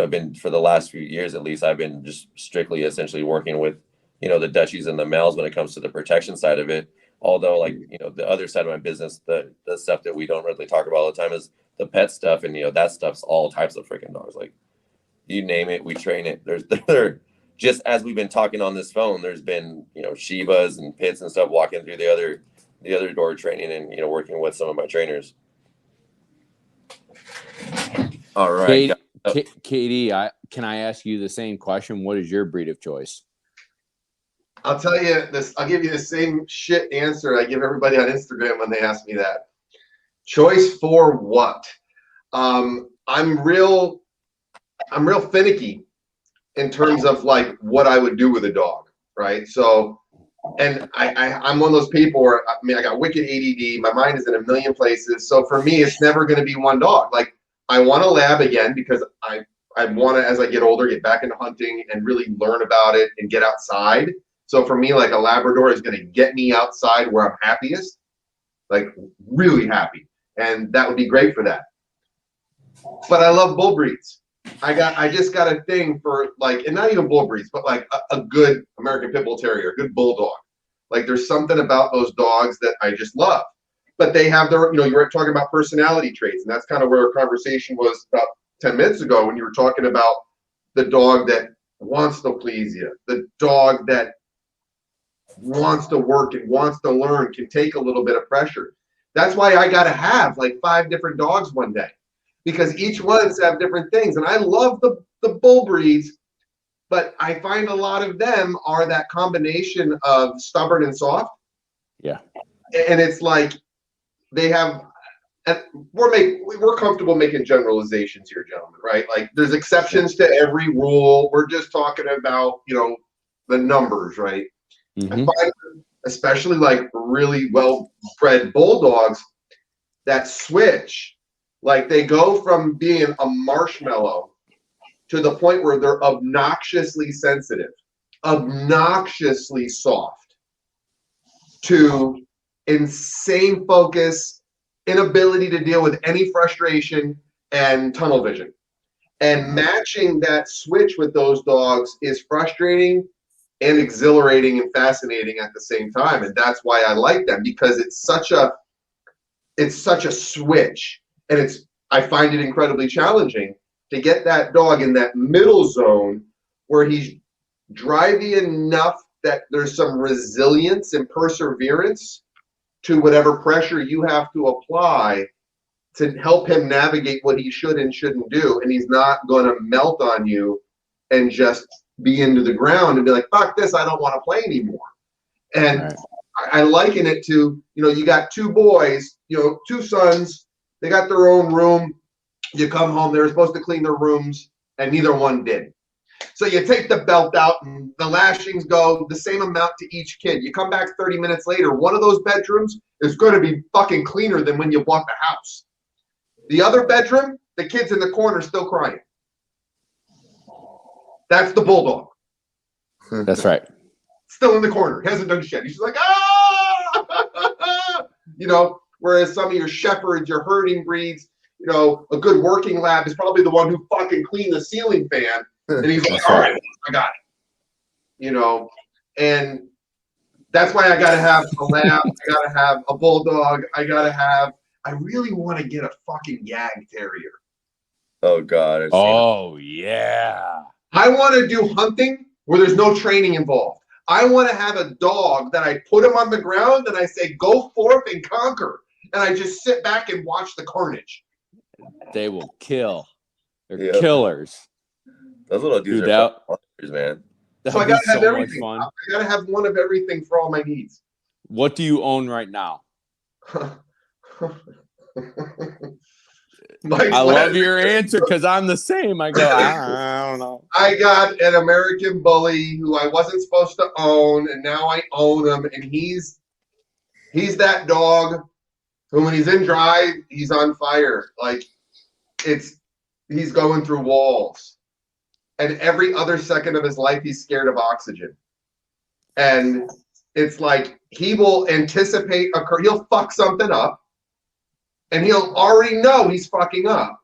been for the last few years at least, I've been just strictly essentially working with, the Dutchies and the males when it comes to the protection side of it. Although, like, the other side of my business, the stuff that we don't really talk about all the time is the pet stuff, and that stuff's all types of freaking dogs. Like, you name it, we train it. There just as we've been talking on this phone, there's been Shibas and pits and stuff walking through the other door training and working with some of my trainers. All right, Katie, can I ask you the same question? What is your breed of choice? I'll tell you this. I'll give you the same shit answer I give everybody on Instagram when they ask me that. Choice for what? I'm real finicky in terms of like what I would do with a dog, right? So, and I'm one of those people where I got wicked ADD. My mind is in a million places. So for me, it's never going to be one dog. Like I want a lab again because I want to, as I get older, get back into hunting and really learn about it and get outside. So for me, like a Labrador is going to get me outside where I'm happiest, like really happy. And that would be great for that. But I love bull breeds. I just got a thing for like, and not even bull breeds, but like a good American Pit Bull Terrier, a good bulldog. Like there's something about those dogs that I just love. But they have their, you were talking about personality traits, and that's kind of where our conversation was about 10 minutes ago when you were talking about the dog that wants to please you, the dog that wants to work and wants to learn, can take a little bit of pressure. That's why I got to have like 5 different dogs one day, because each one's have different things. And I love the bull breeds, but I find a lot of them are that combination of stubborn and soft. Yeah. And it's like they have, and we're comfortable making generalizations here, gentlemen, right? Like there's exceptions to every rule. We're just talking about, the numbers, right? I find, especially like really well-bred bulldogs that switch, like they go from being a marshmallow to the point where they're obnoxiously sensitive, obnoxiously soft, to insane focus, inability to deal with any frustration, and tunnel vision. And matching that switch with those dogs is frustrating and exhilarating and fascinating at the same time. And that's why I like them, because it's such a switch, and I find it incredibly challenging to get that dog in that middle zone where he's drivey enough that there's some resilience and perseverance to whatever pressure you have to apply to help him navigate what he should and shouldn't do. And he's not going to melt on you and just be into the ground and be like, fuck this, I don't want to play anymore. And Right. I liken it to, you got two boys, two sons, they got their own room. You come home, they were supposed to clean their rooms, and neither one did. So you take the belt out and the lashings go the same amount to each kid. You come back 30 minutes later, one of those bedrooms is going to be fucking cleaner than when you bought the house. The other bedroom, the kid's in the corner still crying. That's the bulldog. That's right. Still in the corner. He hasn't done shit. He's just like, ah! Whereas some of your shepherds, your herding breeds, a good working lab is probably the one who fucking cleaned the ceiling fan. And he's like, all right, I got it. And that's why I got to have a lab. I got to have a bulldog. I really want to get a fucking Yag Terrier. Oh, God. Oh, yeah. I want to do hunting where there's no training involved. I want to have a dog that I put him on the ground and I say, go forth and conquer. And I just sit back and watch the carnage. They will kill. They're Yeah. killers. Those little dudes Dude, are monsters, man. So I got to have so everything. much fun. I got to have one of everything for all my needs. What do you own right now? I love your answer because I'm the same. I go, I don't know. I got an American Bully who I wasn't supposed to own, and now I own him. And he's that dog who, when he's in drive, he's on fire. Like he's going through walls, and every other second of his life, he's scared of oxygen. And it's like he will anticipate he'll fuck something up. And he'll already know he's fucking up,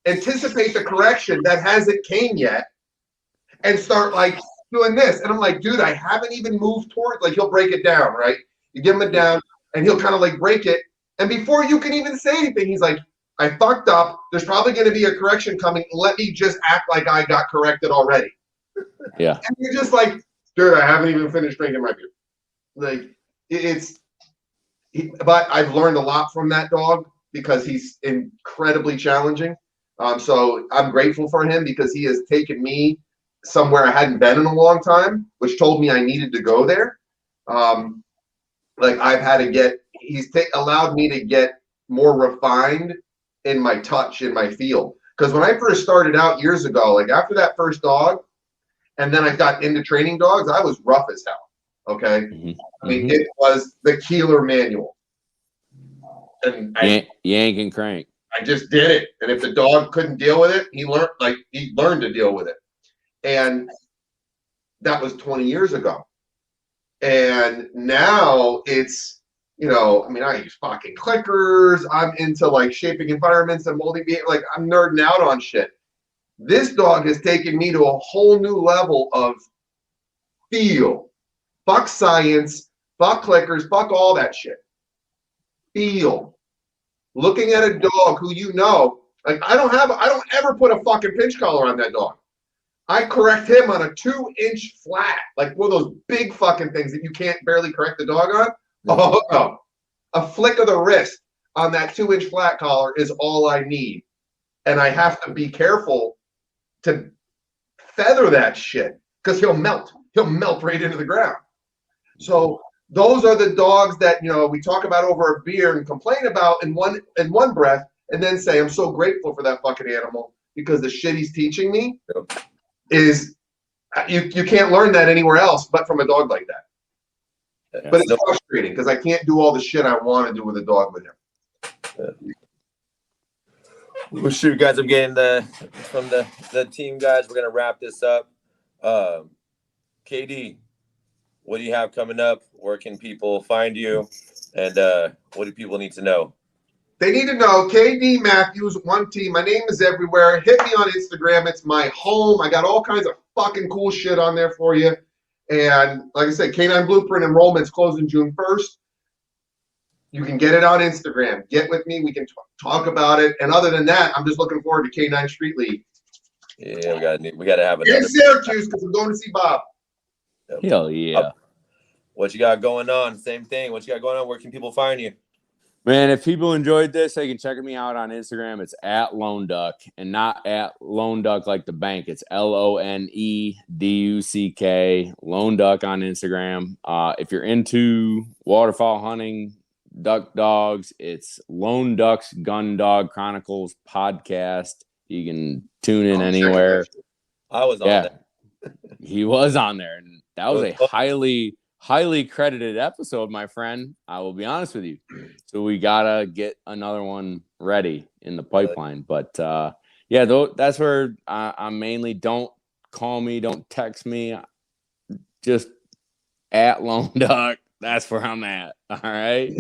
anticipate the correction that hasn't came yet, and start like doing this. And I'm like, dude, I haven't even moved toward, like, he'll break it down, right? You give him it down and he'll kind of like break it. And before you can even say anything, he's like, I fucked up. There's probably going to be a correction coming. Let me just act like I got corrected already. Yeah. And you're just like, dude, I haven't even finished drinking my beer. Like, but I've learned a lot from that dog because he's incredibly challenging. So I'm grateful for him because he has taken me somewhere I hadn't been in a long time, which told me I needed to go there. Like I've had to get, allowed me to get more refined in my touch, in my feel. Because when I first started out years ago, like after that first dog, and then I got into training dogs, I was rough as hell. Okay. Mm-hmm. I mean, it was the Keeler manual. And yank and crank. I just did it. And if the dog couldn't deal with it, he learned to deal with it. And that was 20 years ago. And now it's, I mean, I use fucking clickers. I'm into like shaping environments and molding. Like I'm nerding out on shit. This dog has taken me to a whole new level of feel. Fuck science, fuck clickers, fuck all that shit. Feel. Looking at a dog who like I don't ever put a fucking pinch collar on that dog. I correct him on a 2-inch flat, like one of those big fucking things that you can't barely correct the dog on. Oh no. A flick of the wrist on that 2-inch flat collar is all I need. And I have to be careful to feather that shit because he'll melt. He'll melt right into the ground. So those are the dogs that, we talk about over a beer and complain about in one breath and then say, I'm so grateful for that fucking animal because the shit he's teaching me is you can't learn that anywhere else but from a dog like that. Yeah. But it's frustrating because I can't do all the shit I want to do with a dog with him. Yeah. Well, shoot, guys, I'm getting from the team guys. We're going to wrap this up. KD, what do you have coming up? Where can people find you? And what do people need to know? They need to know KD Matthews, one team. My name is everywhere. Hit me on Instagram. It's my home. I got all kinds of fucking cool shit on there for you. And like I said, Canine Blueprint enrollment's closing June 1st. You can get it on Instagram. Get with me. We can talk about it. And other than that, I'm just looking forward to K9 Street League. Yeah, we got to have In another. Syracuse, because I'm going to see Bob. Hell yeah. What you got going on? Same thing. What you got going on? Where can people find you? Man, if people enjoyed this, they can check me out on Instagram. It's at Lone Duck and not at Lone Duck like the bank. It's LONEDUCK, Lone Duck on Instagram. If you're into waterfowl hunting, duck dogs, it's Lone Duck's Gun Dog Chronicles podcast. You can tune in anywhere. I was on there. He was on there, and that was a highly credited episode, my friend. I will be honest with you. So we gotta get another one ready in the pipeline. But that's where I'm mainly. Don't call me, don't text me, just at Lone Duck. That's where I'm at. All right.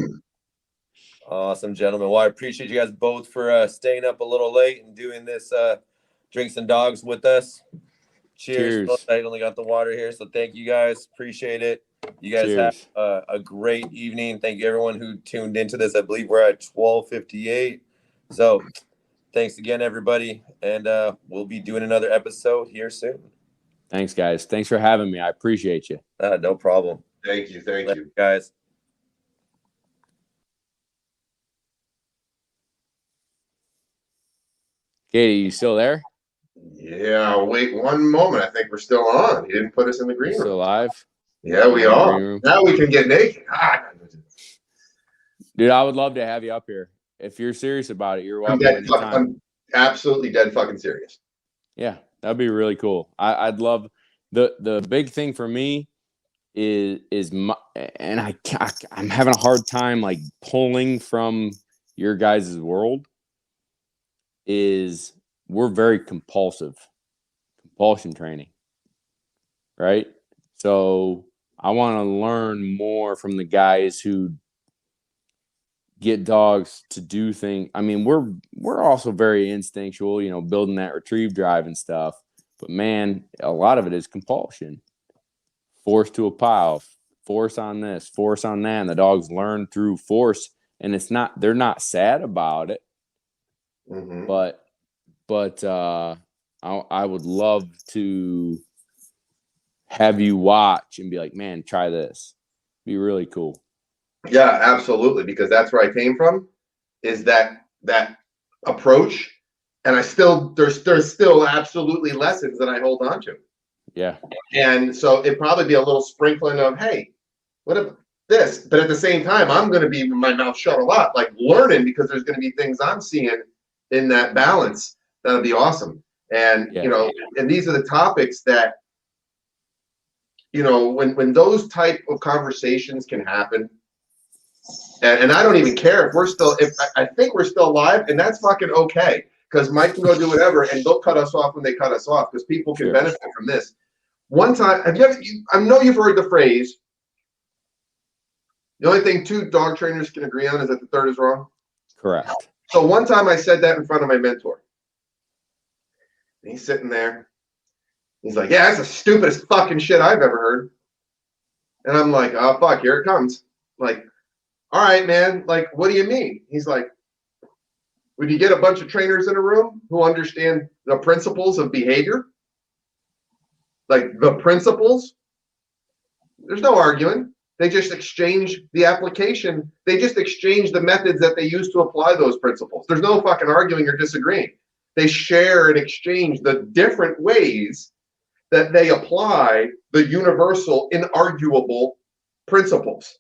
Awesome, gentlemen. Well, I appreciate you guys both for staying up a little late and doing this drinks and dogs with us. Cheers. I only got the water here, so thank you guys. Appreciate it. You guys have a great evening. Thank you, everyone who tuned into this. I believe we're at 12:58. So thanks again, everybody. And we'll be doing another episode here soon. Thanks, guys. Thanks for having me. I appreciate you. No problem. Thank you. Thank you, guys. Katie, you still there? Yeah, wait one moment. I think we're still on. He didn't put us in the green room. Still live? Yeah, we are. Now we can get naked. Dude, I would love to have you up here. If you're serious about it, you're welcome anytime. I'm absolutely dead fucking serious. Yeah, that'd be really cool. I'd love the big thing for me is I'm having a hard time like pulling from your guys' world. Is we're very compulsion training, right? So I want to learn more from the guys who get dogs to do things. I mean, we're also very instinctual, building that retrieve drive and stuff. But man, a lot of it is compulsion. Force to a pile, force on this, force on that. And the dogs learn through force. And they're not sad about it. Mm-hmm. But I would love to have you watch and be like, man, try this. Be really cool. Yeah, absolutely. Because that's where I came from, is that approach. And there's still absolutely lessons that I hold on to. Yeah. And so it'd probably be a little sprinkling of, hey, what if this? But at the same time, I'm going to be with my mouth shut a lot, like learning, because there's going to be things I'm seeing in that balance. That'll be awesome. And, and these are the topics that, when those type of conversations can happen, and I don't even care if I think we're still live, and that's fucking okay, because Mike can go do whatever, and they'll cut us off when they cut us off, because people can benefit from this. One time, I know you've heard the phrase, the only thing two dog trainers can agree on is that the third is wrong. Correct. So one time I said that in front of my mentor. And he's sitting there. He's like, yeah, that's the stupidest fucking shit I've ever heard. And I'm like, oh, fuck, here it comes. Like, all right, man. Like, what do you mean? He's like, would you get a bunch of trainers in a room who understand the principles of behavior? Like the principles? There's no arguing. They just exchange the application. They just exchange the methods that they use to apply those principles. There's no fucking arguing or disagreeing. They share and exchange the different ways that they apply the universal, inarguable principles.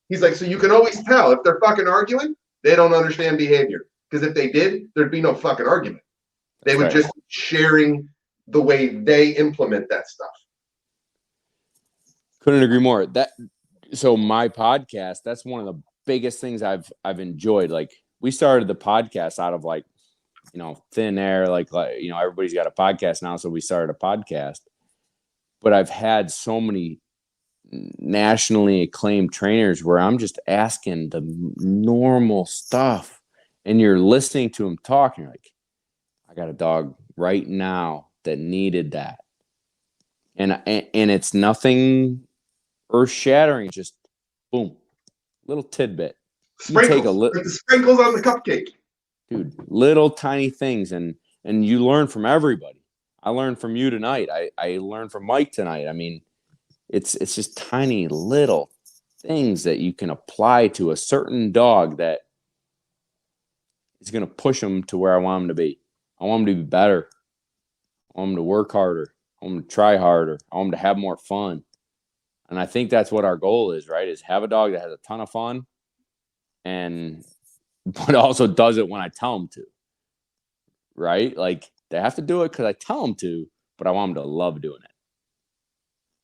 He's like, so you can always tell if they're fucking arguing, they don't understand behavior. Because if they did, there'd be no fucking argument. They would just sharing the way they implement that stuff. Couldn't agree more. So my podcast, that's one of the biggest things I've enjoyed. Like, we started the podcast out of like, thin air, like everybody's got a podcast now, so we started a podcast. But I've had so many nationally acclaimed trainers where I'm just asking the normal stuff, and you're listening to them talking. Like, I got a dog right now that needed that. and it's nothing earth shattering. Just boom, little tidbit. You take Sprinkles, like the sprinkles on the cupcake. Dude, little tiny things, and you learn from everybody. I learned from you tonight. I learned from Mike tonight. I mean, it's just tiny little things that you can apply to a certain dog that is going to push them to where I want them to be. I want them to be better. I want them to work harder. I want them to try harder. I want them to have more fun. And I think that's what our goal is, right? Is have a dog that has a ton of fun, but also does it when I tell them to. Right? Like, they have to do it because I tell them to, but I want them to love doing it.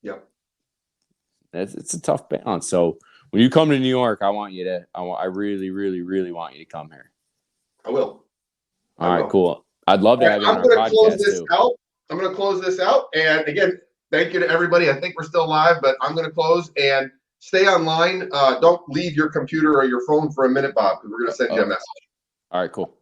Yep. It's a tough balance. So when you come to New York, I really, really, really want you to come here. I will. All right, cool. I'd love to have you on our podcast too. I'm going to close this out. And again, thank you to everybody. I think we're still live, but I'm going to close and stay online. Don't leave your computer or your phone for a minute, Bob, because we're going to send you a message. All right, cool.